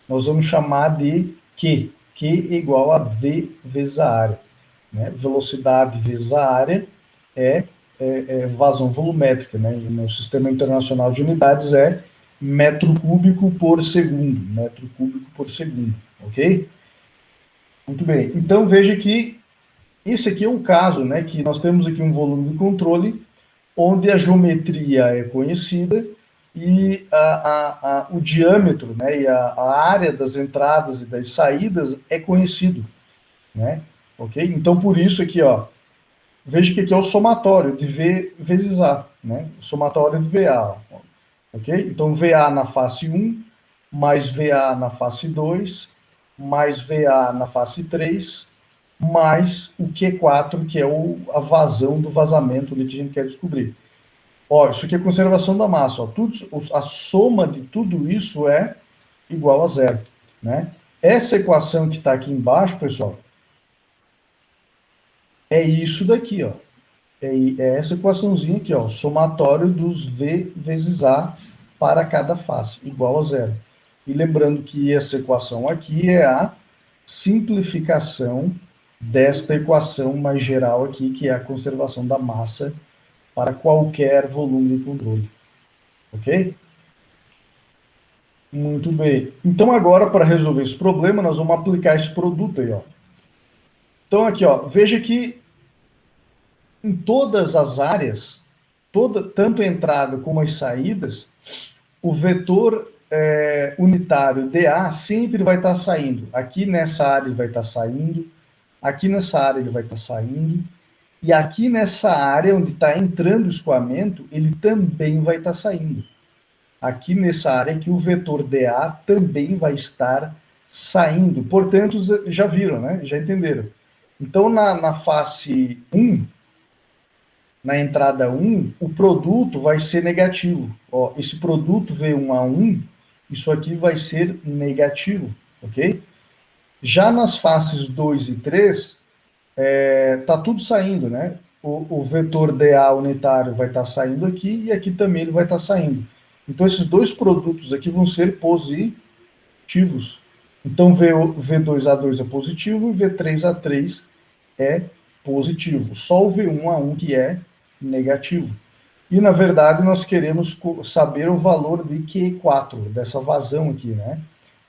Nós vamos chamar de Q. Q igual a V vezes a área, né? Velocidade vezes a área é vazão volumétrica, né? E no Sistema Internacional de Unidades é metro cúbico por segundo, metro cúbico por segundo, ok? Muito bem. Então veja que esse aqui é um caso, né? Que nós temos aqui um volume de controle onde a geometria é conhecida e o diâmetro, né? E a área das entradas e das saídas é conhecido, né? Ok? Então por isso aqui, ó. Veja que aqui é o somatório de V vezes A, né? O somatório de VA, ok? Então, VA na face 1, mais VA na face 2, mais VA na face 3, mais o Q4, que é a vazão do vazamento ali que a gente quer descobrir. Ó, isso aqui é conservação da massa. Ó, a soma de tudo isso é igual a zero, né? Essa equação que está aqui embaixo, pessoal, é isso daqui, ó. É essa equaçãozinha aqui, ó. Somatório dos V vezes A para cada face, igual a zero. E lembrando que essa equação aqui é a simplificação desta equação mais geral aqui, que é a conservação da massa para qualquer volume de controle. Ok? Muito bem. Então, agora, para resolver esse problema, nós vamos aplicar esse produto aí, ó. Então, aqui, ó, veja que em todas as áreas, tanto a entrada como as saídas, o vetor unitário dA sempre vai estar saindo. Aqui nessa área ele vai estar saindo, aqui nessa área ele vai estar saindo, e aqui nessa área onde está entrando o escoamento, ele também vai estar saindo. Aqui nessa área aqui, o vetor dA também vai estar saindo. Portanto, já viram, né? Já entenderam. Então, na face 1, na entrada 1, o produto vai ser negativo. Ó, esse produto V1A1, isso aqui vai ser negativo, ok? Já nas faces 2 e 3, tá tudo saindo, né? O vetor dA unitário vai estar saindo aqui e aqui também ele vai estar saindo. Então, esses dois produtos aqui vão ser positivos. Então, V2A2 é positivo e V3A3 é positivo. Só o V1A1 que é negativo. E, na verdade, nós queremos saber o valor de Q4, dessa vazão aqui, né?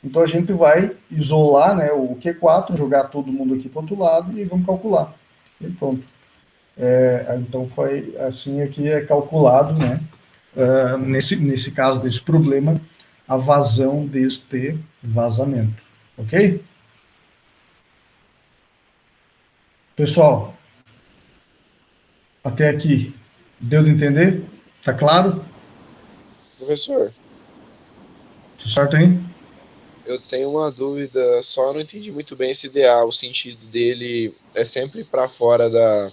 Então, a gente vai isolar, né, o Q4, jogar todo mundo aqui para o outro lado e vamos calcular. E pronto. Então, foi assim aqui é calculado, né, nesse caso desse problema, a vazão deste vazamento. Ok? Pessoal, até aqui, deu de entender? Tá claro?
Professor,
Tudo certo aí?
eu tenho uma dúvida, só não entendi muito bem esse dA, o sentido dele é sempre para fora da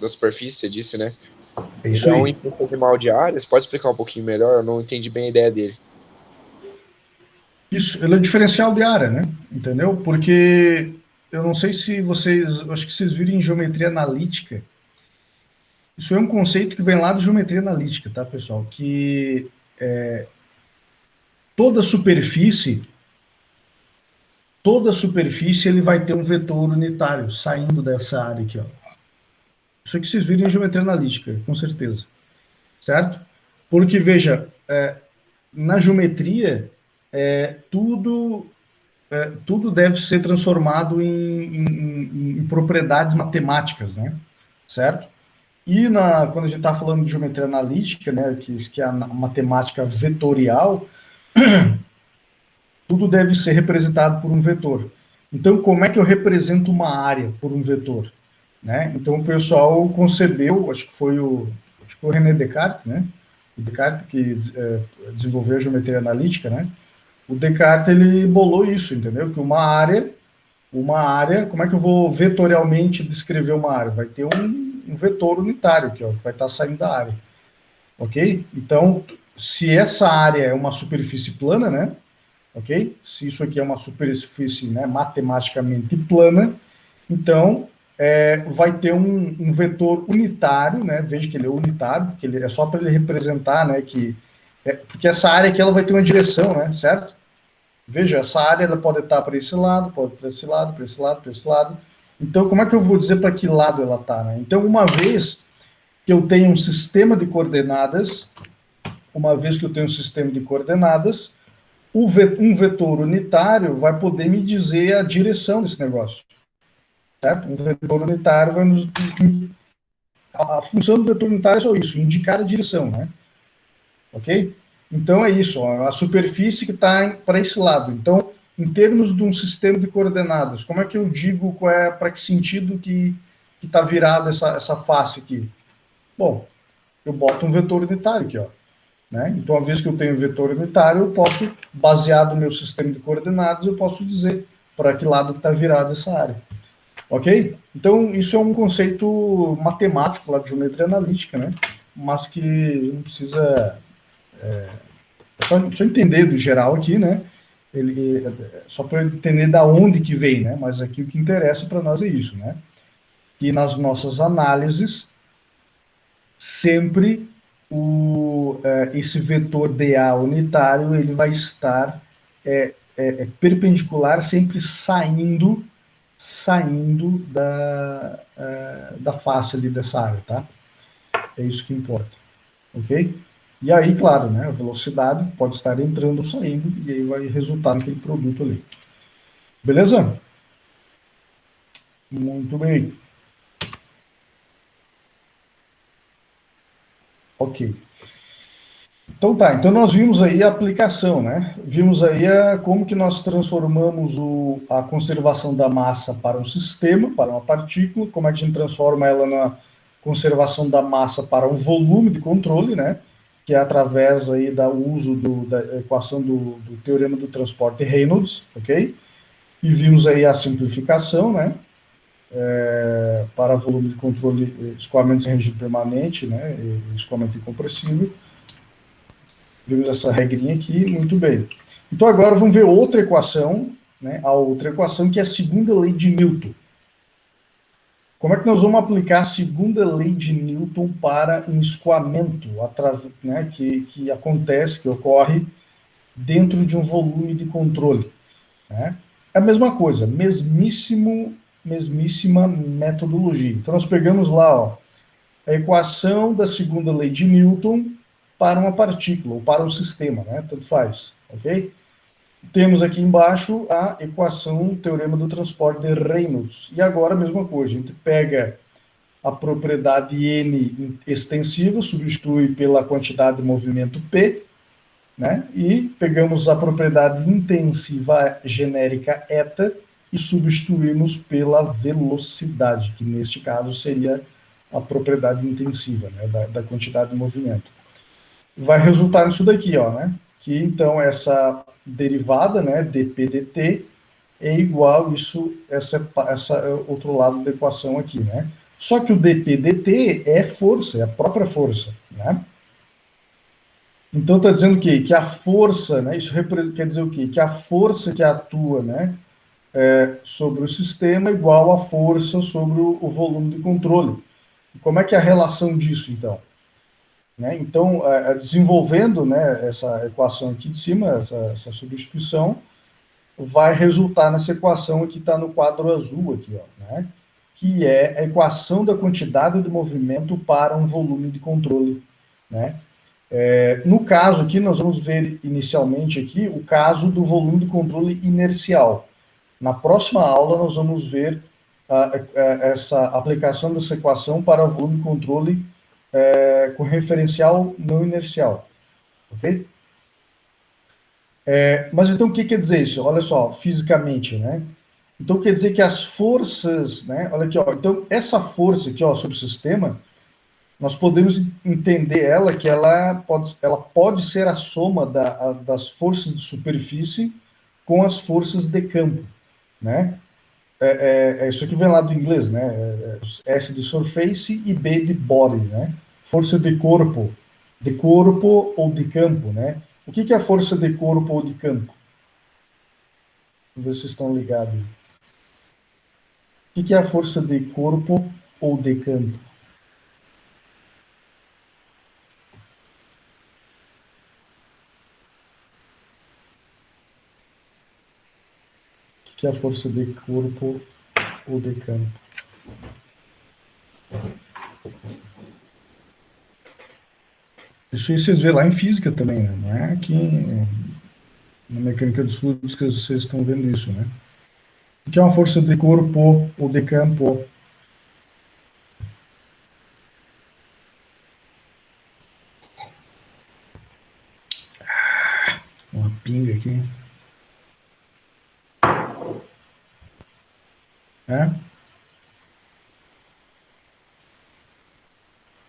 superfície, você disse, né?
É isso
Ele é um
aí.
infinitesimal de áreas, pode explicar um pouquinho melhor? Eu não entendi bem a ideia dele.
Isso, ele é diferencial de área, né? Entendeu? Porque eu não sei se vocês, acho que vocês viram em geometria analítica. Isso é um conceito que vem lá da geometria analítica, tá, pessoal? Que toda superfície ele vai ter um vetor unitário saindo dessa área aqui, ó. Isso aqui vocês viram em geometria analítica, com certeza. Certo? Porque, veja, na geometria, tudo deve ser transformado em propriedades matemáticas, né? Certo? E quando a gente está falando de geometria analítica, né, que é a matemática vetorial, tudo deve ser representado por um vetor. Então, como é que eu represento uma área por um vetor? Né? Então, o pessoal concebeu, acho que foi o René Descartes, né? O Descartes que desenvolveu a geometria analítica, né? O Descartes, ele bolou isso, entendeu? Que uma área, como é que eu vou vetorialmente descrever uma área? Vai ter um vetor unitário, que vai estar saindo da área. Ok? Então, se essa área é uma superfície plana, né? Ok? Se isso aqui é uma superfície, né, matematicamente plana, então vai ter um vetor unitário, né? Veja que ele é unitário, porque ele é só para ele representar, né? Porque essa área aqui ela vai ter uma direção, né? Certo? Veja, essa área ela pode estar para esse lado, pode para esse lado, para esse lado, para esse lado. Então, como é que eu vou dizer para que lado ela está, né? Então, uma vez que eu tenho um sistema de coordenadas, um vetor unitário vai poder me dizer a direção desse negócio, certo? Um vetor unitário vai nos... A função do vetor unitário é só isso, indicar a direção, né? Ok? Então é isso, ó, a superfície que está para esse lado. Então, em termos de um sistema de coordenadas, como é que eu digo para que sentido que está virada essa face aqui? Bom, eu boto um vetor unitário aqui, ó. Né? Então, uma vez que eu tenho um vetor unitário, eu posso, baseado no meu sistema de coordenadas, eu posso dizer para que lado está virada essa área. Ok? Então, isso é um conceito matemático lá de geometria analítica, né? Mas que não precisa... só entender do geral aqui, né? Só para entender da onde que vem, né? Mas aqui o que interessa para nós é isso, né? Que nas nossas análises, sempre esse vetor dA unitário ele vai estar perpendicular, sempre saindo da face ali dessa área, tá? É isso que importa, ok? E aí, claro, né, a velocidade pode estar entrando ou saindo, e aí vai resultar naquele produto ali. Beleza? Muito bem. Ok. Então tá, então nós vimos aí a aplicação, né? Vimos aí como que nós transformamos a conservação da massa para um sistema, para uma partícula, como é que a gente transforma ela na conservação da massa para um volume de controle, né? Que é através aí do uso da equação do teorema do transporte Reynolds, ok? E vimos aí a simplificação, né? Para volume de controle, escoamento em regime permanente, né? Escoamento incompressível. Vimos essa regrinha aqui, muito bem. Então agora vamos ver outra equação, né? A outra equação que é a segunda lei de Newton. Como é que nós vamos aplicar a segunda lei de Newton para um escoamento, né? que acontece, que ocorre dentro de um volume de controle, né? É a mesma coisa, mesmíssima metodologia. Então nós pegamos lá, ó, a equação da segunda lei de Newton para uma partícula, ou para um sistema, né? Tanto faz, ok? Temos aqui embaixo a equação, o teorema do transporte de Reynolds. E agora a mesma coisa, a gente pega a propriedade N extensiva, substitui pela quantidade de movimento P, né? E pegamos a propriedade intensiva genérica eta e substituímos pela velocidade, que neste caso seria a propriedade intensiva, né? da quantidade de movimento. Vai resultar nisso daqui, ó, né? Que então essa derivada, né, dp dt é igual essa outro lado da equação aqui, né? Só que o dp dt é força, é a própria força, né? Então está dizendo o quê? Que a força, né? Isso quer dizer o quê? Que a força que atua, né, sobre o sistema é igual à força sobre o volume de controle. E como é que é a relação disso, então? Né? Então, desenvolvendo, né, essa equação aqui de cima, essa substituição, vai resultar nessa equação que está no quadro azul aqui, ó, né? Que é a equação da quantidade de movimento para um volume de controle, né? No caso aqui, nós vamos ver inicialmente aqui o caso do volume de controle inercial. Na próxima aula, nós vamos ver essa aplicação dessa equação para o volume de controle com referencial não inercial, ok? Mas então o que quer dizer isso? Olha só, fisicamente, né? Então quer dizer que as forças, né? Olha aqui, ó. Então essa força aqui, ó, sobre o sistema, nós podemos entender ela que ela pode ser a soma das forças de superfície com as forças de campo, né? Isso aqui vem lá do inglês, né? S de surface e B de body, né? Força de corpo ou de campo, né? O que é força de corpo ou de campo? Vamos ver se vocês estão ligados. O que é a força de corpo ou de campo? O que é a força de corpo ou de campo? Isso aí vocês vê lá em física também, né? Não é aqui na mecânica dos fluidos que vocês estão vendo isso, né? O que é uma força de corpo ou de campo? Uma pinga aqui. É?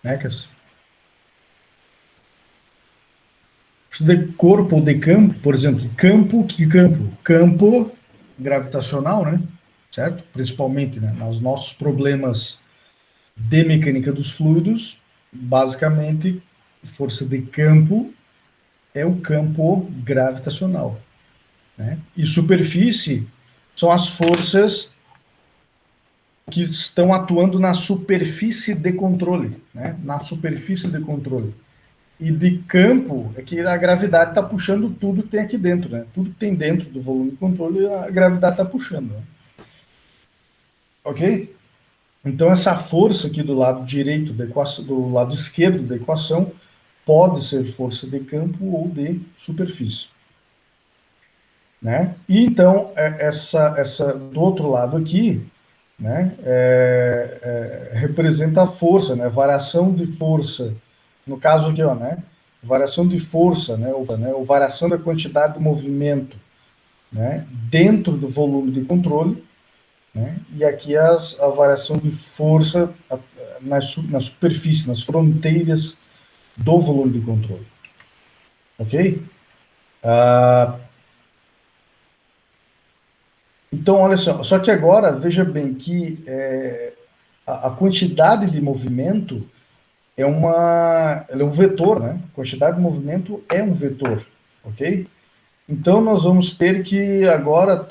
Mecas? De corpo ou de campo, por exemplo, campo, que campo? Campo gravitacional, né? Certo? Principalmente, né, nos nossos problemas de mecânica dos fluidos, basicamente, força de campo é o campo gravitacional, né? E superfície são as forças que estão atuando na superfície de controle, né? Na superfície de controle. E de campo é que a gravidade está puxando tudo que tem aqui dentro, né? Tudo que tem dentro do volume de controle, a gravidade está puxando, né? Ok? Então essa força aqui do lado direito da equação, do lado esquerdo da equação, pode ser força de campo ou de superfície, né? E então essa do outro lado aqui, né? Representa a força, né? Variação de força. No caso aqui, ó, né? Variação de força, né? Ou variação da quantidade de movimento, né? Dentro do volume de controle, né? E aqui a variação de força na superfície, nas fronteiras do volume de controle, ok? Ah, então, olha só que agora veja bem que a quantidade de movimento ela é um vetor, né? A quantidade de movimento é um vetor, ok? Então nós vamos ter que agora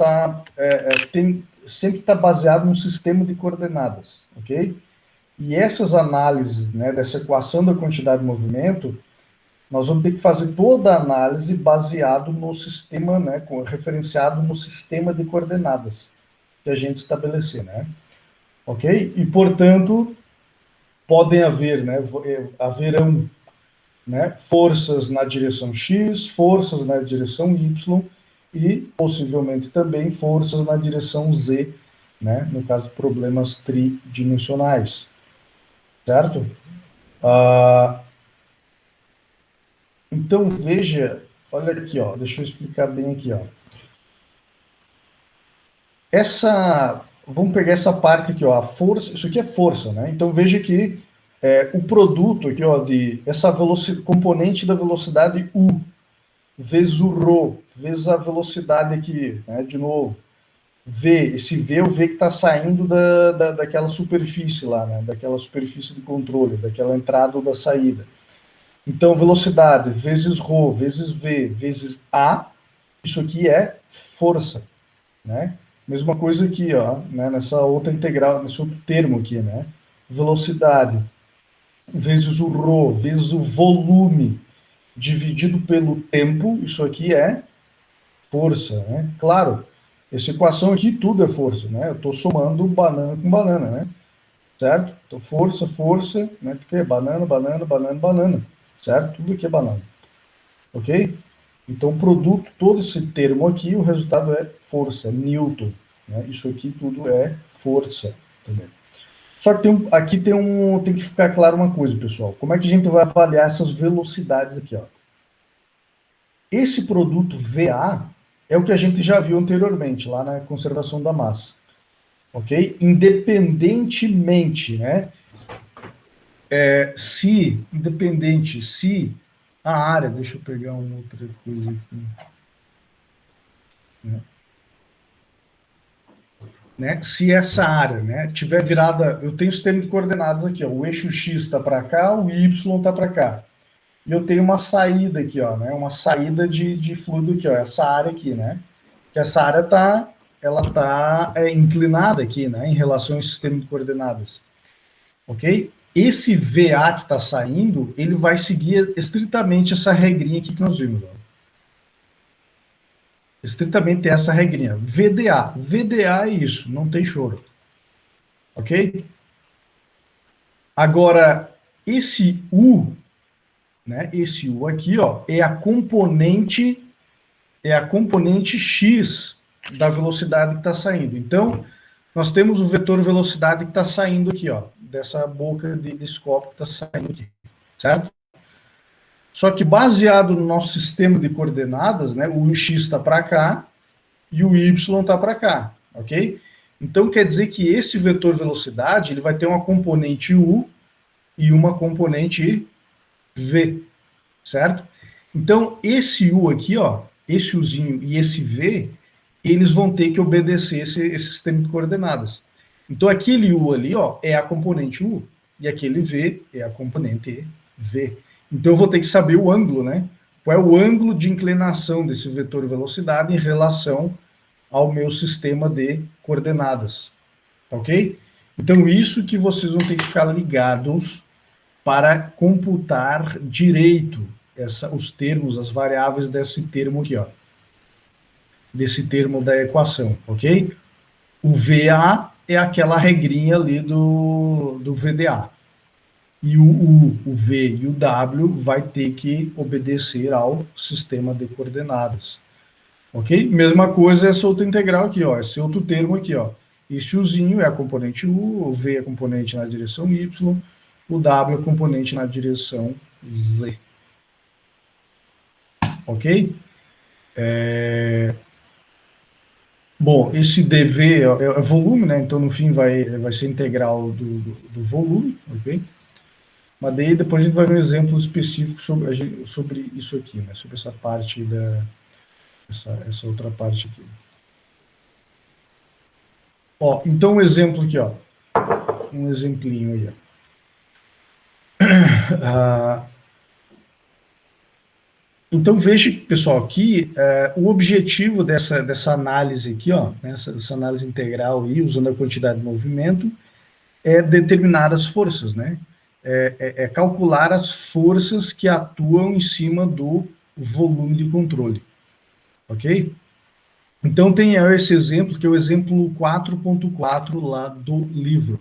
sempre está baseado num sistema de coordenadas, ok? E essas análises, né, dessa equação da quantidade de movimento, nós vamos ter que fazer toda a análise baseado no sistema, né, referenciado no sistema de coordenadas que a gente estabelecer, né? Ok? E portanto podem haver, né, haverão, né, forças na direção X, forças na direção Y e possivelmente também forças na direção Z, né, no caso de problemas tridimensionais, certo? Ah, então veja, olha aqui, ó, deixa eu explicar bem aqui, ó. Vamos pegar essa parte aqui, ó, a força, isso aqui é força, né? Então veja que o produto aqui, ó, de essa velocidade, componente da velocidade U vezes o ρ, vezes a velocidade aqui, né, de novo, V, esse V é o V que está saindo daquela superfície lá, né, daquela superfície de controle, daquela entrada ou da saída. Então, velocidade vezes ρ, vezes V, vezes A, isso aqui é força, né? Mesma coisa aqui, ó, né, nessa outra integral, nesse outro termo aqui, né? Velocidade vezes o ρ, vezes o volume, dividido pelo tempo, isso aqui é força, né? Claro, essa equação aqui tudo é força, né? Eu estou somando banana com banana, né? Certo? Então, força, força, né? Porque é banana, banana, banana, banana, certo? Tudo aqui é banana, ok? Então, produto, todo esse termo aqui, o resultado é força, é Newton, né? Isso aqui tudo é força também. Só que tem que ficar claro uma coisa, pessoal. Como é que a gente vai avaliar essas velocidades aqui, ó? Esse produto VA é o que a gente já viu anteriormente, lá na conservação da massa. Ok? Independentemente, né? Se a área, deixa eu pegar uma outra coisa aqui. Né? né, se essa área, né, tiver virada, eu tenho o sistema de coordenadas aqui, ó, o eixo X está para cá, o Y está para cá. E eu tenho uma saída aqui, ó, né, uma saída de fluido aqui, ó, essa área aqui, né, que essa área tá inclinada aqui, né, em relação ao sistema de coordenadas, ok? Esse VA que está saindo, ele vai seguir estritamente essa regrinha aqui que nós vimos, ó. Estritamente essa regrinha. VDA. VDA é isso, não tem choro. Ok? Agora, esse U, né? Esse U aqui, ó, é a componente X da velocidade que está saindo. Então, nós temos o vetor velocidade que está saindo aqui, ó, dessa boca desse copo que está saindo aqui, certo? Só que baseado no nosso sistema de coordenadas, né, o X está para cá e o Y está para cá, ok? Então, quer dizer que esse vetor velocidade ele vai ter uma componente U e uma componente V, certo? Então, esse U aqui, ó, esse Uzinho e esse V, eles vão ter que obedecer esse sistema de coordenadas. Então, aquele U ali, ó, é a componente U, e aquele V é a componente V. Então, eu vou ter que saber o ângulo, né? Qual é o ângulo de inclinação desse vetor velocidade em relação ao meu sistema de coordenadas, ok? Então, isso que vocês vão ter que ficar ligados para computar direito os termos, as variáveis desse termo aqui, ó. Desse termo da equação, ok? O VA é aquela regrinha ali do VDA. E o U, o V e o W vai ter que obedecer ao sistema de coordenadas. Ok? Mesma coisa essa outra integral aqui, ó. Esse outro termo aqui, ó. Esse Uzinho é a componente U, o V é a componente na direção Y, o W é a componente na direção Z. Ok? Bom, esse dV é volume, né? Então, no fim, vai ser integral do volume, ok? Mas daí depois a gente vai ver um exemplo específico sobre isso aqui, né? Sobre essa parte essa outra parte aqui. Ó, então um exemplo aqui, ó. Um exemplinho aí, ó. Então veja, pessoal, que o objetivo dessa análise aqui, ó, essa análise integral aí, usando a quantidade de movimento, é determinar as forças, né? É calcular as forças que atuam em cima do volume de controle, ok? Então tem esse exemplo, que é o exemplo 4.4 lá do livro,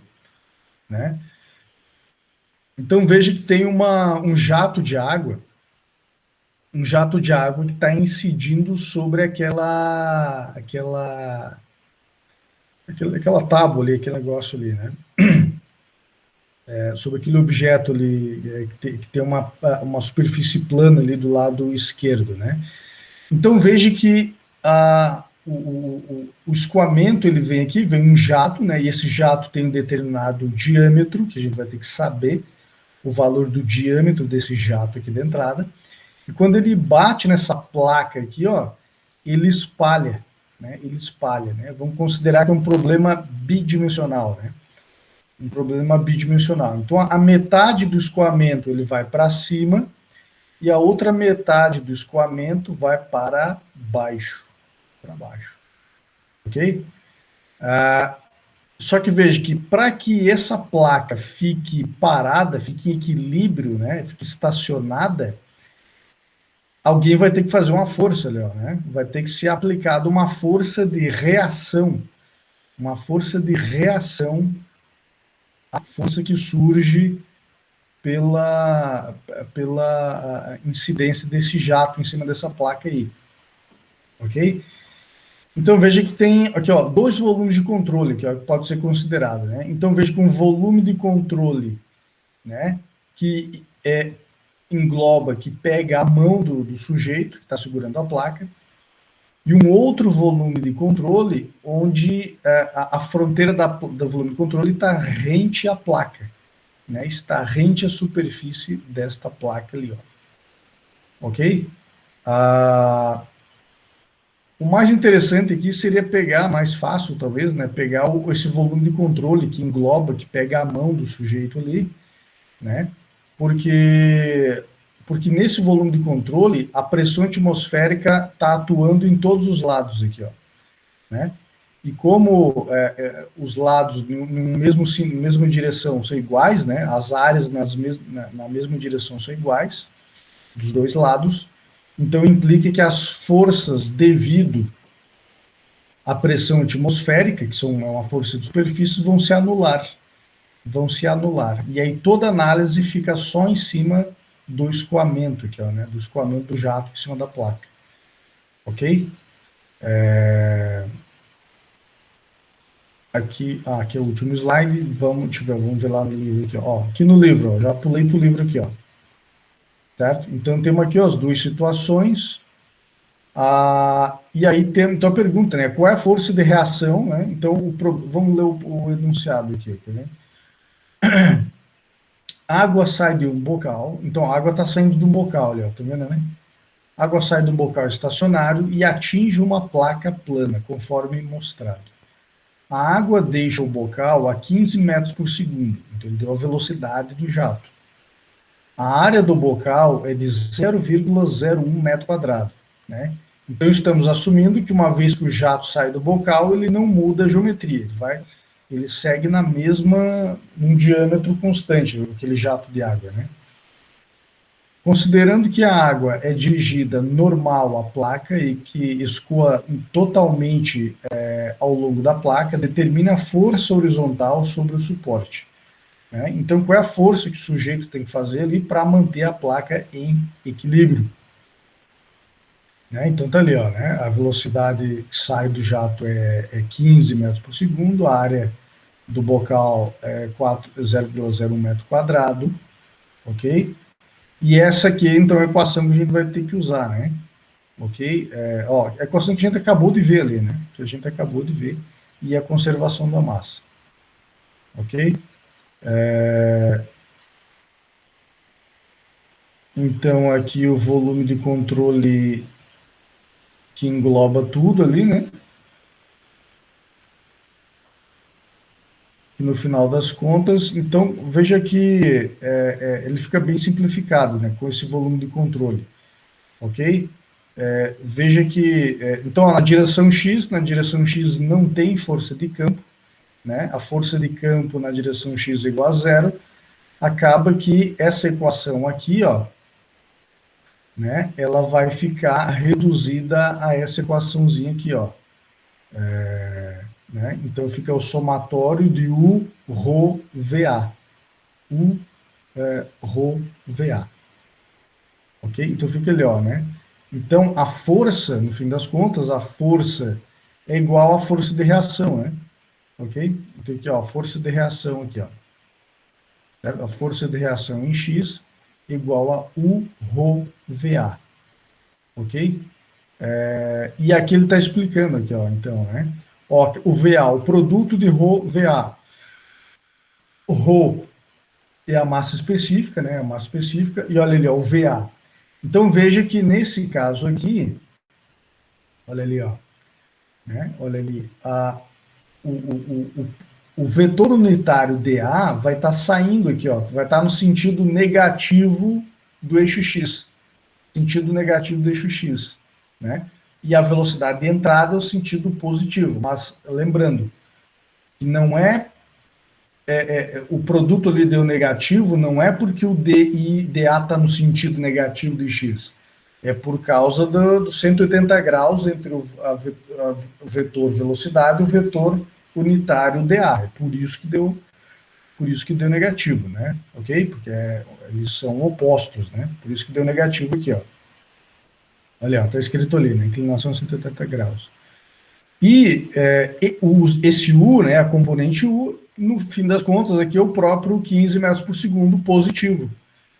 né? Então veja que tem um jato de água que está incidindo sobre aquela tábua ali, aquele negócio ali, né? Sobre aquele objeto ali, que tem uma superfície plana ali do lado esquerdo, né? Então veja que o escoamento ele vem aqui, vem um jato, né? E esse jato tem um determinado diâmetro, que a gente vai ter que saber o valor do diâmetro desse jato aqui da entrada. E quando ele bate nessa placa aqui, ó, ele espalha, né? Ele espalha, né? Vamos considerar que é um problema bidimensional, né? Um problema bidimensional. Então, a metade do escoamento ele vai para cima e a outra metade do escoamento vai para baixo. Ok? Só que veja que para que essa placa fique parada, fique em equilíbrio, né? Fique estacionada, alguém vai ter que fazer uma força ali, ó, né? Vai ter que ser aplicada uma força de reação. Uma força de reação a força que surge pela incidência desse jato em cima dessa placa aí. Ok? Então veja que tem aqui, ó, dois volumes de controle que pode ser considerado, né? Então veja que um volume de controle, né, que engloba, que pega a mão do sujeito que está segurando a placa, e um outro volume de controle onde a fronteira do volume de controle está rente à placa, né? Está rente à superfície desta placa ali, ó. Ok? O mais interessante aqui seria pegar, mais fácil talvez, né, pegar esse volume de controle que engloba, que pega a mão do sujeito ali, né, porque nesse volume de controle a pressão atmosférica está atuando em todos os lados aqui, ó, né, e como os lados na mesma direção são iguais, né, as áreas na mesma direção são iguais, dos dois lados, então implica que as forças devido à pressão atmosférica, que são uma força de superfície, vão se anular. E aí toda análise fica só em cima do escoamento, aqui, ó, né, do escoamento do jato em cima da placa. Ok? Aqui é o último slide. Vamos ver lá no livro. Aqui, ó. Aqui no livro, ó, já pulei para o livro aqui. Ó. Certo? Então temos aqui ó, as duas situações. E aí tem então a pergunta, né? Qual é a força de reação? Né? Então vamos ler o enunciado aqui. Né? Água sai de um bocal. Então a água está saindo de um bocal, olha, tá vendo, né? A água sai de um bocal estacionário e atinge uma placa plana, conforme mostrado. A água deixa o bocal a 15 metros por segundo, entendeu? A velocidade do jato. A área do bocal é de 0,01 metro quadrado, né? Então, estamos assumindo que uma vez que o jato sai do bocal, ele não muda a geometria, ele segue num diâmetro constante, aquele jato de água, né? Considerando que a água é dirigida normal à placa e que escoa totalmente ao longo da placa, determina a força horizontal sobre o suporte. Né? Então, qual é a força que o sujeito tem que fazer ali para manter a placa em equilíbrio? Né? Então, está ali, ó, né? A velocidade que sai do jato é 15 metros por segundo, a área do bocal é 0,01 metro quadrado, ok? E essa aqui, então, é a equação que a gente vai ter que usar, né? Ok? A equação que a gente acabou de ver ali, né? Que a gente acabou de ver, e a conservação da massa. Ok? Então, aqui o volume de controle que engloba tudo ali, né? E no final das contas, então, veja que ele fica bem simplificado, né? Com esse volume de controle. Ok? Veja que, então, na direção X não tem força de campo, né? A força de campo na direção X é igual a zero, acaba que essa equação aqui, ó, né? Ela vai ficar reduzida a essa equaçãozinha aqui, ó. Né? Então, fica o somatório de U, Rho, VA. U, Rho, VA. Ok? Então, fica ali, ó, né? Então, a força, no fim das contas, a força é igual à força de reação, né? Ok? Então, aqui, ó, a força de reação aqui, ó. Certo? A força de reação em X igual a U, Rho, VA. Ok? E aqui ele está explicando aqui, ó, então, né? Ó, o VA, o produto de Rho, VA. O Rho é a massa específica, né? A massa específica, e olha ali, ó, o VA. Então, veja que nesse caso aqui, olha ali, ó, né? Olha ali, o vetor unitário dA vai estar saindo aqui, ó, vai estar no sentido negativo do eixo X. Sentido negativo do eixo X, né? E a velocidade de entrada é o sentido positivo. Mas, lembrando, que não o produto ali deu negativo, não é porque o dA está no sentido negativo do X. É por causa do 180 graus entre o vetor velocidade e o vetor unitário dA. É por isso que deu negativo, né? Ok? Porque eles são opostos, né? Por isso que deu negativo aqui, ó. Olha, está escrito ali, né? Inclinação 180 graus. E esse U, né, a componente U, no fim das contas, aqui é o próprio 15 metros por segundo positivo.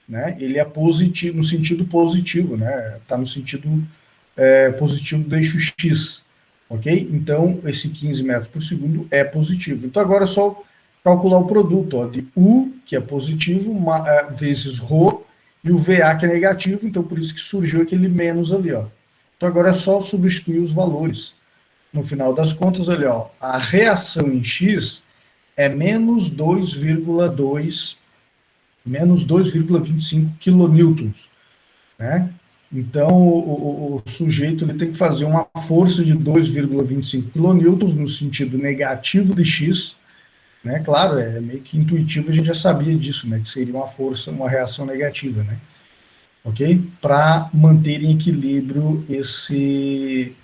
Né? Ele é positivo, no sentido positivo, né? Está no sentido positivo do eixo X. Ok? Então, esse 15 metros por segundo é positivo. Então, agora é só calcular o produto, ó, de U, que é positivo, vezes Rho, e o VA, que é negativo, então por isso que surgiu aquele menos ali, ó. Então agora é só substituir os valores. No final das contas, olha, ó, a reação em X é menos 2,2, menos 2,25 quilonewtons, né? Então, o sujeito ele tem que fazer uma força de 2,25 quilonewtons no sentido negativo de X, né? Claro, é meio que intuitivo, a gente já sabia disso, né? Que seria uma força, uma reação negativa, né? Ok? Para manter em equilíbrio esse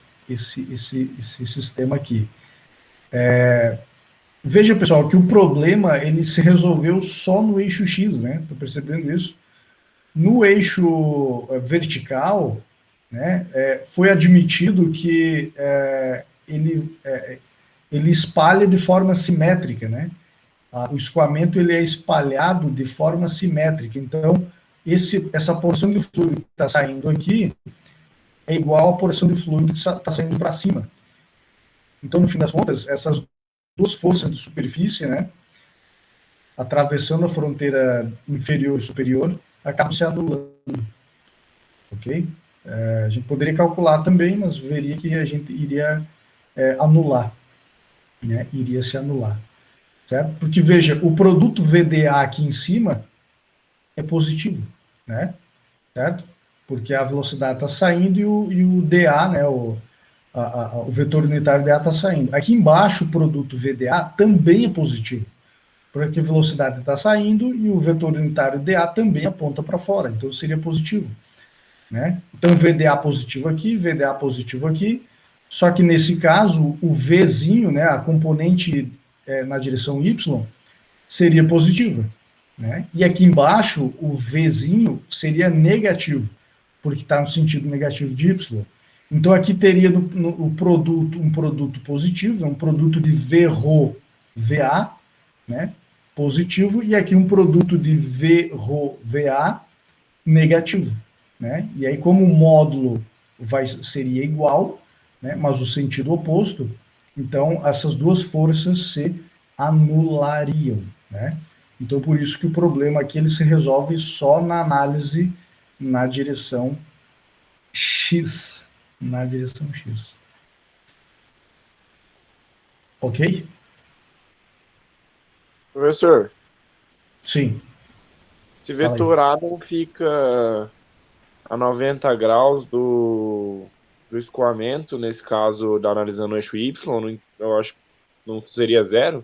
sistema aqui. Veja, pessoal, que o problema ele se resolveu só no eixo X, né? Estou percebendo isso. No eixo vertical, né, foi admitido que ele espalha de forma simétrica, né? O escoamento ele é espalhado de forma simétrica. Então, essa porção de fluido que está saindo aqui é igual à porção de fluido que está saindo para cima. Então, no fim das contas, essas duas forças de superfície, né, atravessando a fronteira inferior e superior, acabam se anulando. Ok? A gente poderia calcular também, mas veria que a gente iria anular. Né? Iria se anular. Certo? Porque, veja, o produto VDA aqui em cima é positivo. Né? Certo? Porque a velocidade está saindo e o DA, né, o vetor unitário DA está saindo. Aqui embaixo, o produto VDA também é positivo, porque a velocidade está saindo e o vetor unitário DA também aponta para fora, então seria positivo. Né? Então, VDA positivo aqui, só que nesse caso, o Vzinho, né, a componente na direção Y, seria positiva. Né? E aqui embaixo, o Vzinho seria negativo, porque está no sentido negativo de Y. Então, aqui teria um produto positivo, um produto de VRho VA, né, positivo, e aqui um produto de VRho VA negativo. Né? E aí, como o módulo seria igual, né, mas o sentido oposto, então essas duas forças se anulariam. Né? Então, por isso que o problema aqui ele se resolve só na análise na direção X. Na direção X. Ok?
Professor,
Sim.
se vetorado fica a 90 graus do escoamento, nesse caso, analisando o eixo Y, eu acho que não seria zero?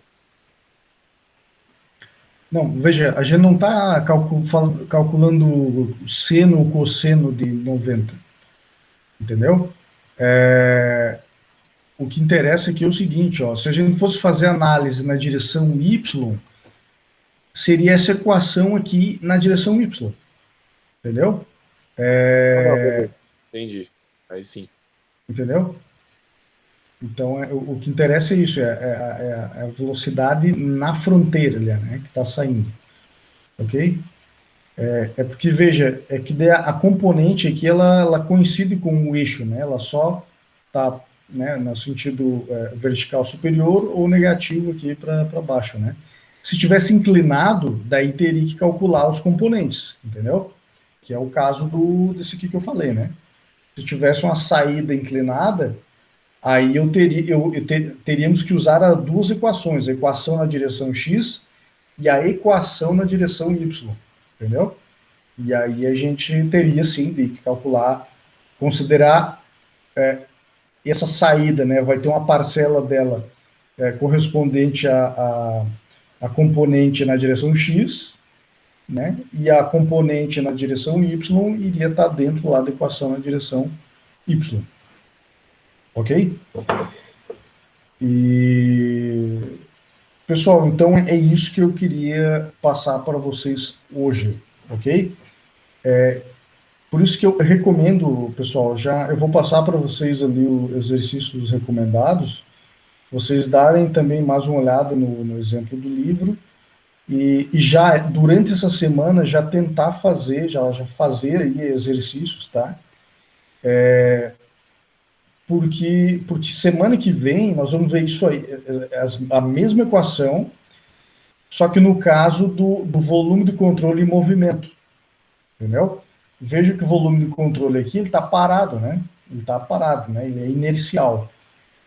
Não, veja, a gente não está calculando seno ou cosseno de 90, entendeu? O que interessa aqui é o seguinte, ó, se a gente fosse fazer análise na direção Y, seria essa equação aqui na direção Y, entendeu?
Entendi, aí sim.
Entendeu? Então, o que interessa é isso, é a velocidade na fronteira, ali, né, que está saindo. Ok? Porque, veja, é que a componente aqui, ela coincide com o eixo, né? Ela só está, né, no sentido vertical superior ou negativo aqui para baixo, né? Se tivesse inclinado, daí teria que calcular os componentes, entendeu? Que é o caso desse aqui que eu falei, né? Se tivesse uma saída inclinada, aí teríamos que usar as duas equações, a equação na direção X e a equação na direção Y, entendeu? E aí a gente teria, sim, de calcular, considerar essa saída, né? Vai ter uma parcela dela correspondente a componente na direção X, né? E a componente na direção Y iria estar dentro lá da equação na direção Y. Ok? E, pessoal, então é isso que eu queria passar para vocês hoje, ok? Por isso que eu recomendo, pessoal, eu vou passar para vocês ali os exercícios recomendados, vocês darem também mais uma olhada no exemplo do livro e já durante essa semana já tentar fazer, já fazer aí exercícios, tá? Porque semana que vem nós vamos ver isso aí, a mesma equação, só que no caso do volume de controle em movimento, entendeu? veja que o volume de controle aqui, ele está parado, né? Ele está parado, né? Ele é inercial,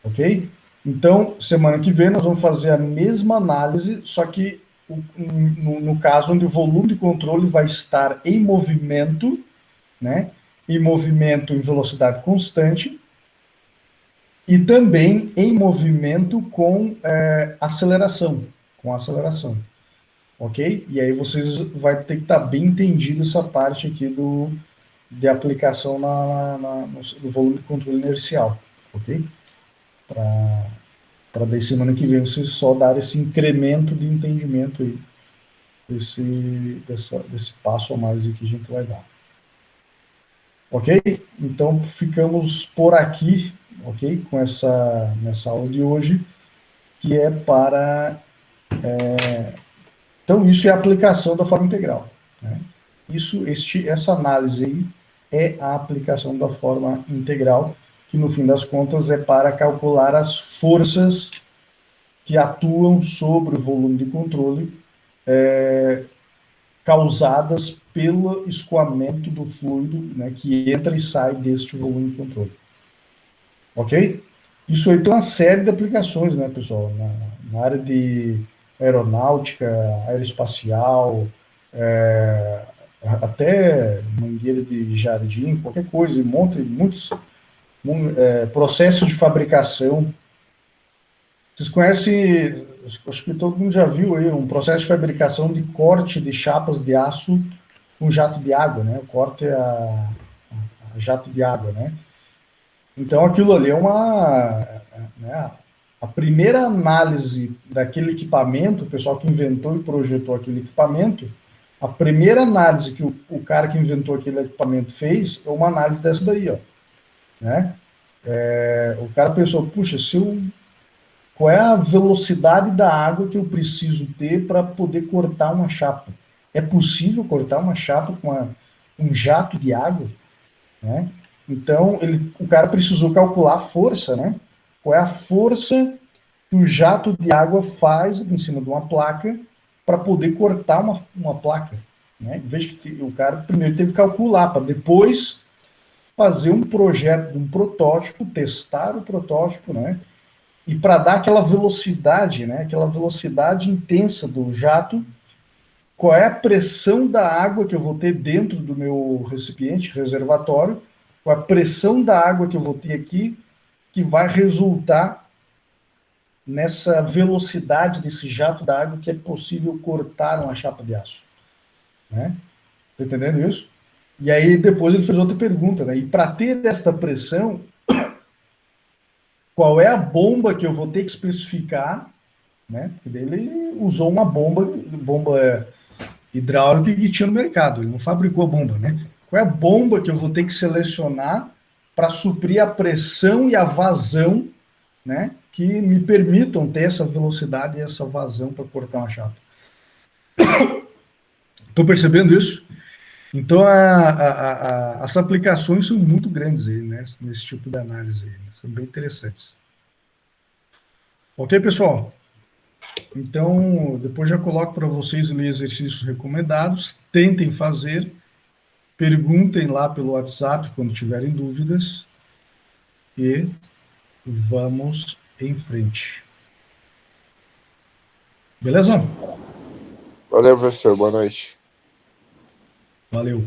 ok? Então, semana que vem nós vamos fazer a mesma análise, só que no caso onde o volume de controle vai estar em movimento, né? Em movimento em velocidade constante e também em movimento com aceleração, ok? E aí vocês vai ter que estar bem entendido essa parte aqui de aplicação no volume de controle inercial, ok? Para daí semana que vem vocês só dar esse incremento de entendimento aí, desse passo a mais que a gente vai dar. Ok? Então ficamos por aqui, ok? Nessa aula de hoje, que é para... Então isso é a aplicação da forma integral, né? Essa análise aí é a aplicação da forma integral, que no fim das contas é para calcular as forças que atuam sobre o volume de controle causadas pelo escoamento do fluido, né, que entra e sai deste volume de controle. Ok? Isso aí tem uma série de aplicações, né, pessoal? Na área de aeronáutica, aeroespacial, até mangueira de jardim, qualquer coisa, muitos processos de fabricação. Vocês conhecem, acho que todo mundo já viu aí, um processo de fabricação de corte de chapas de aço com jato de água, né? O corte é a jato de água, né? Então, aquilo ali é né, a primeira análise daquele equipamento, o pessoal que inventou e projetou aquele equipamento, a primeira análise que o cara que inventou aquele equipamento fez é uma análise dessa daí, ó, né? O cara pensou, puxa, qual é a velocidade da água que eu preciso ter para poder cortar uma chapa? É possível cortar uma chapa com um jato de água, né? Então, o cara precisou calcular a força, né? Qual é a força que o jato de água faz em cima de uma placa para poder cortar uma placa, né? Veja que o cara primeiro teve que calcular, para depois fazer um projeto, um protótipo, testar o protótipo, né? E para dar aquela velocidade, né? Aquela velocidade intensa do jato, qual é a pressão da água que eu vou ter dentro do meu recipiente, reservatório, com a pressão da água que eu vou ter aqui, que vai resultar nessa velocidade desse jato d'água que é possível cortar uma chapa de aço, né? Tá entendendo isso? E aí depois ele fez outra pergunta, né? E para ter esta pressão, qual é a bomba que eu vou ter que especificar, né? Porque ele usou uma bomba hidráulica que tinha no mercado, ele não fabricou a bomba, né? Qual é a bomba que eu vou ter que selecionar para suprir a pressão e a vazão, né? Que me permitam ter essa velocidade e essa vazão para cortar uma chapa. Estou percebendo isso? Então, as aplicações são muito grandes aí, né? Nesse tipo de análise aí, né? São bem interessantes. Ok, pessoal? Então, depois já coloco para vocês ali exercícios recomendados. Tentem fazer. Perguntem lá pelo WhatsApp quando tiverem dúvidas. E vamos em frente. Beleza?
Valeu, professor. Boa noite.
Valeu.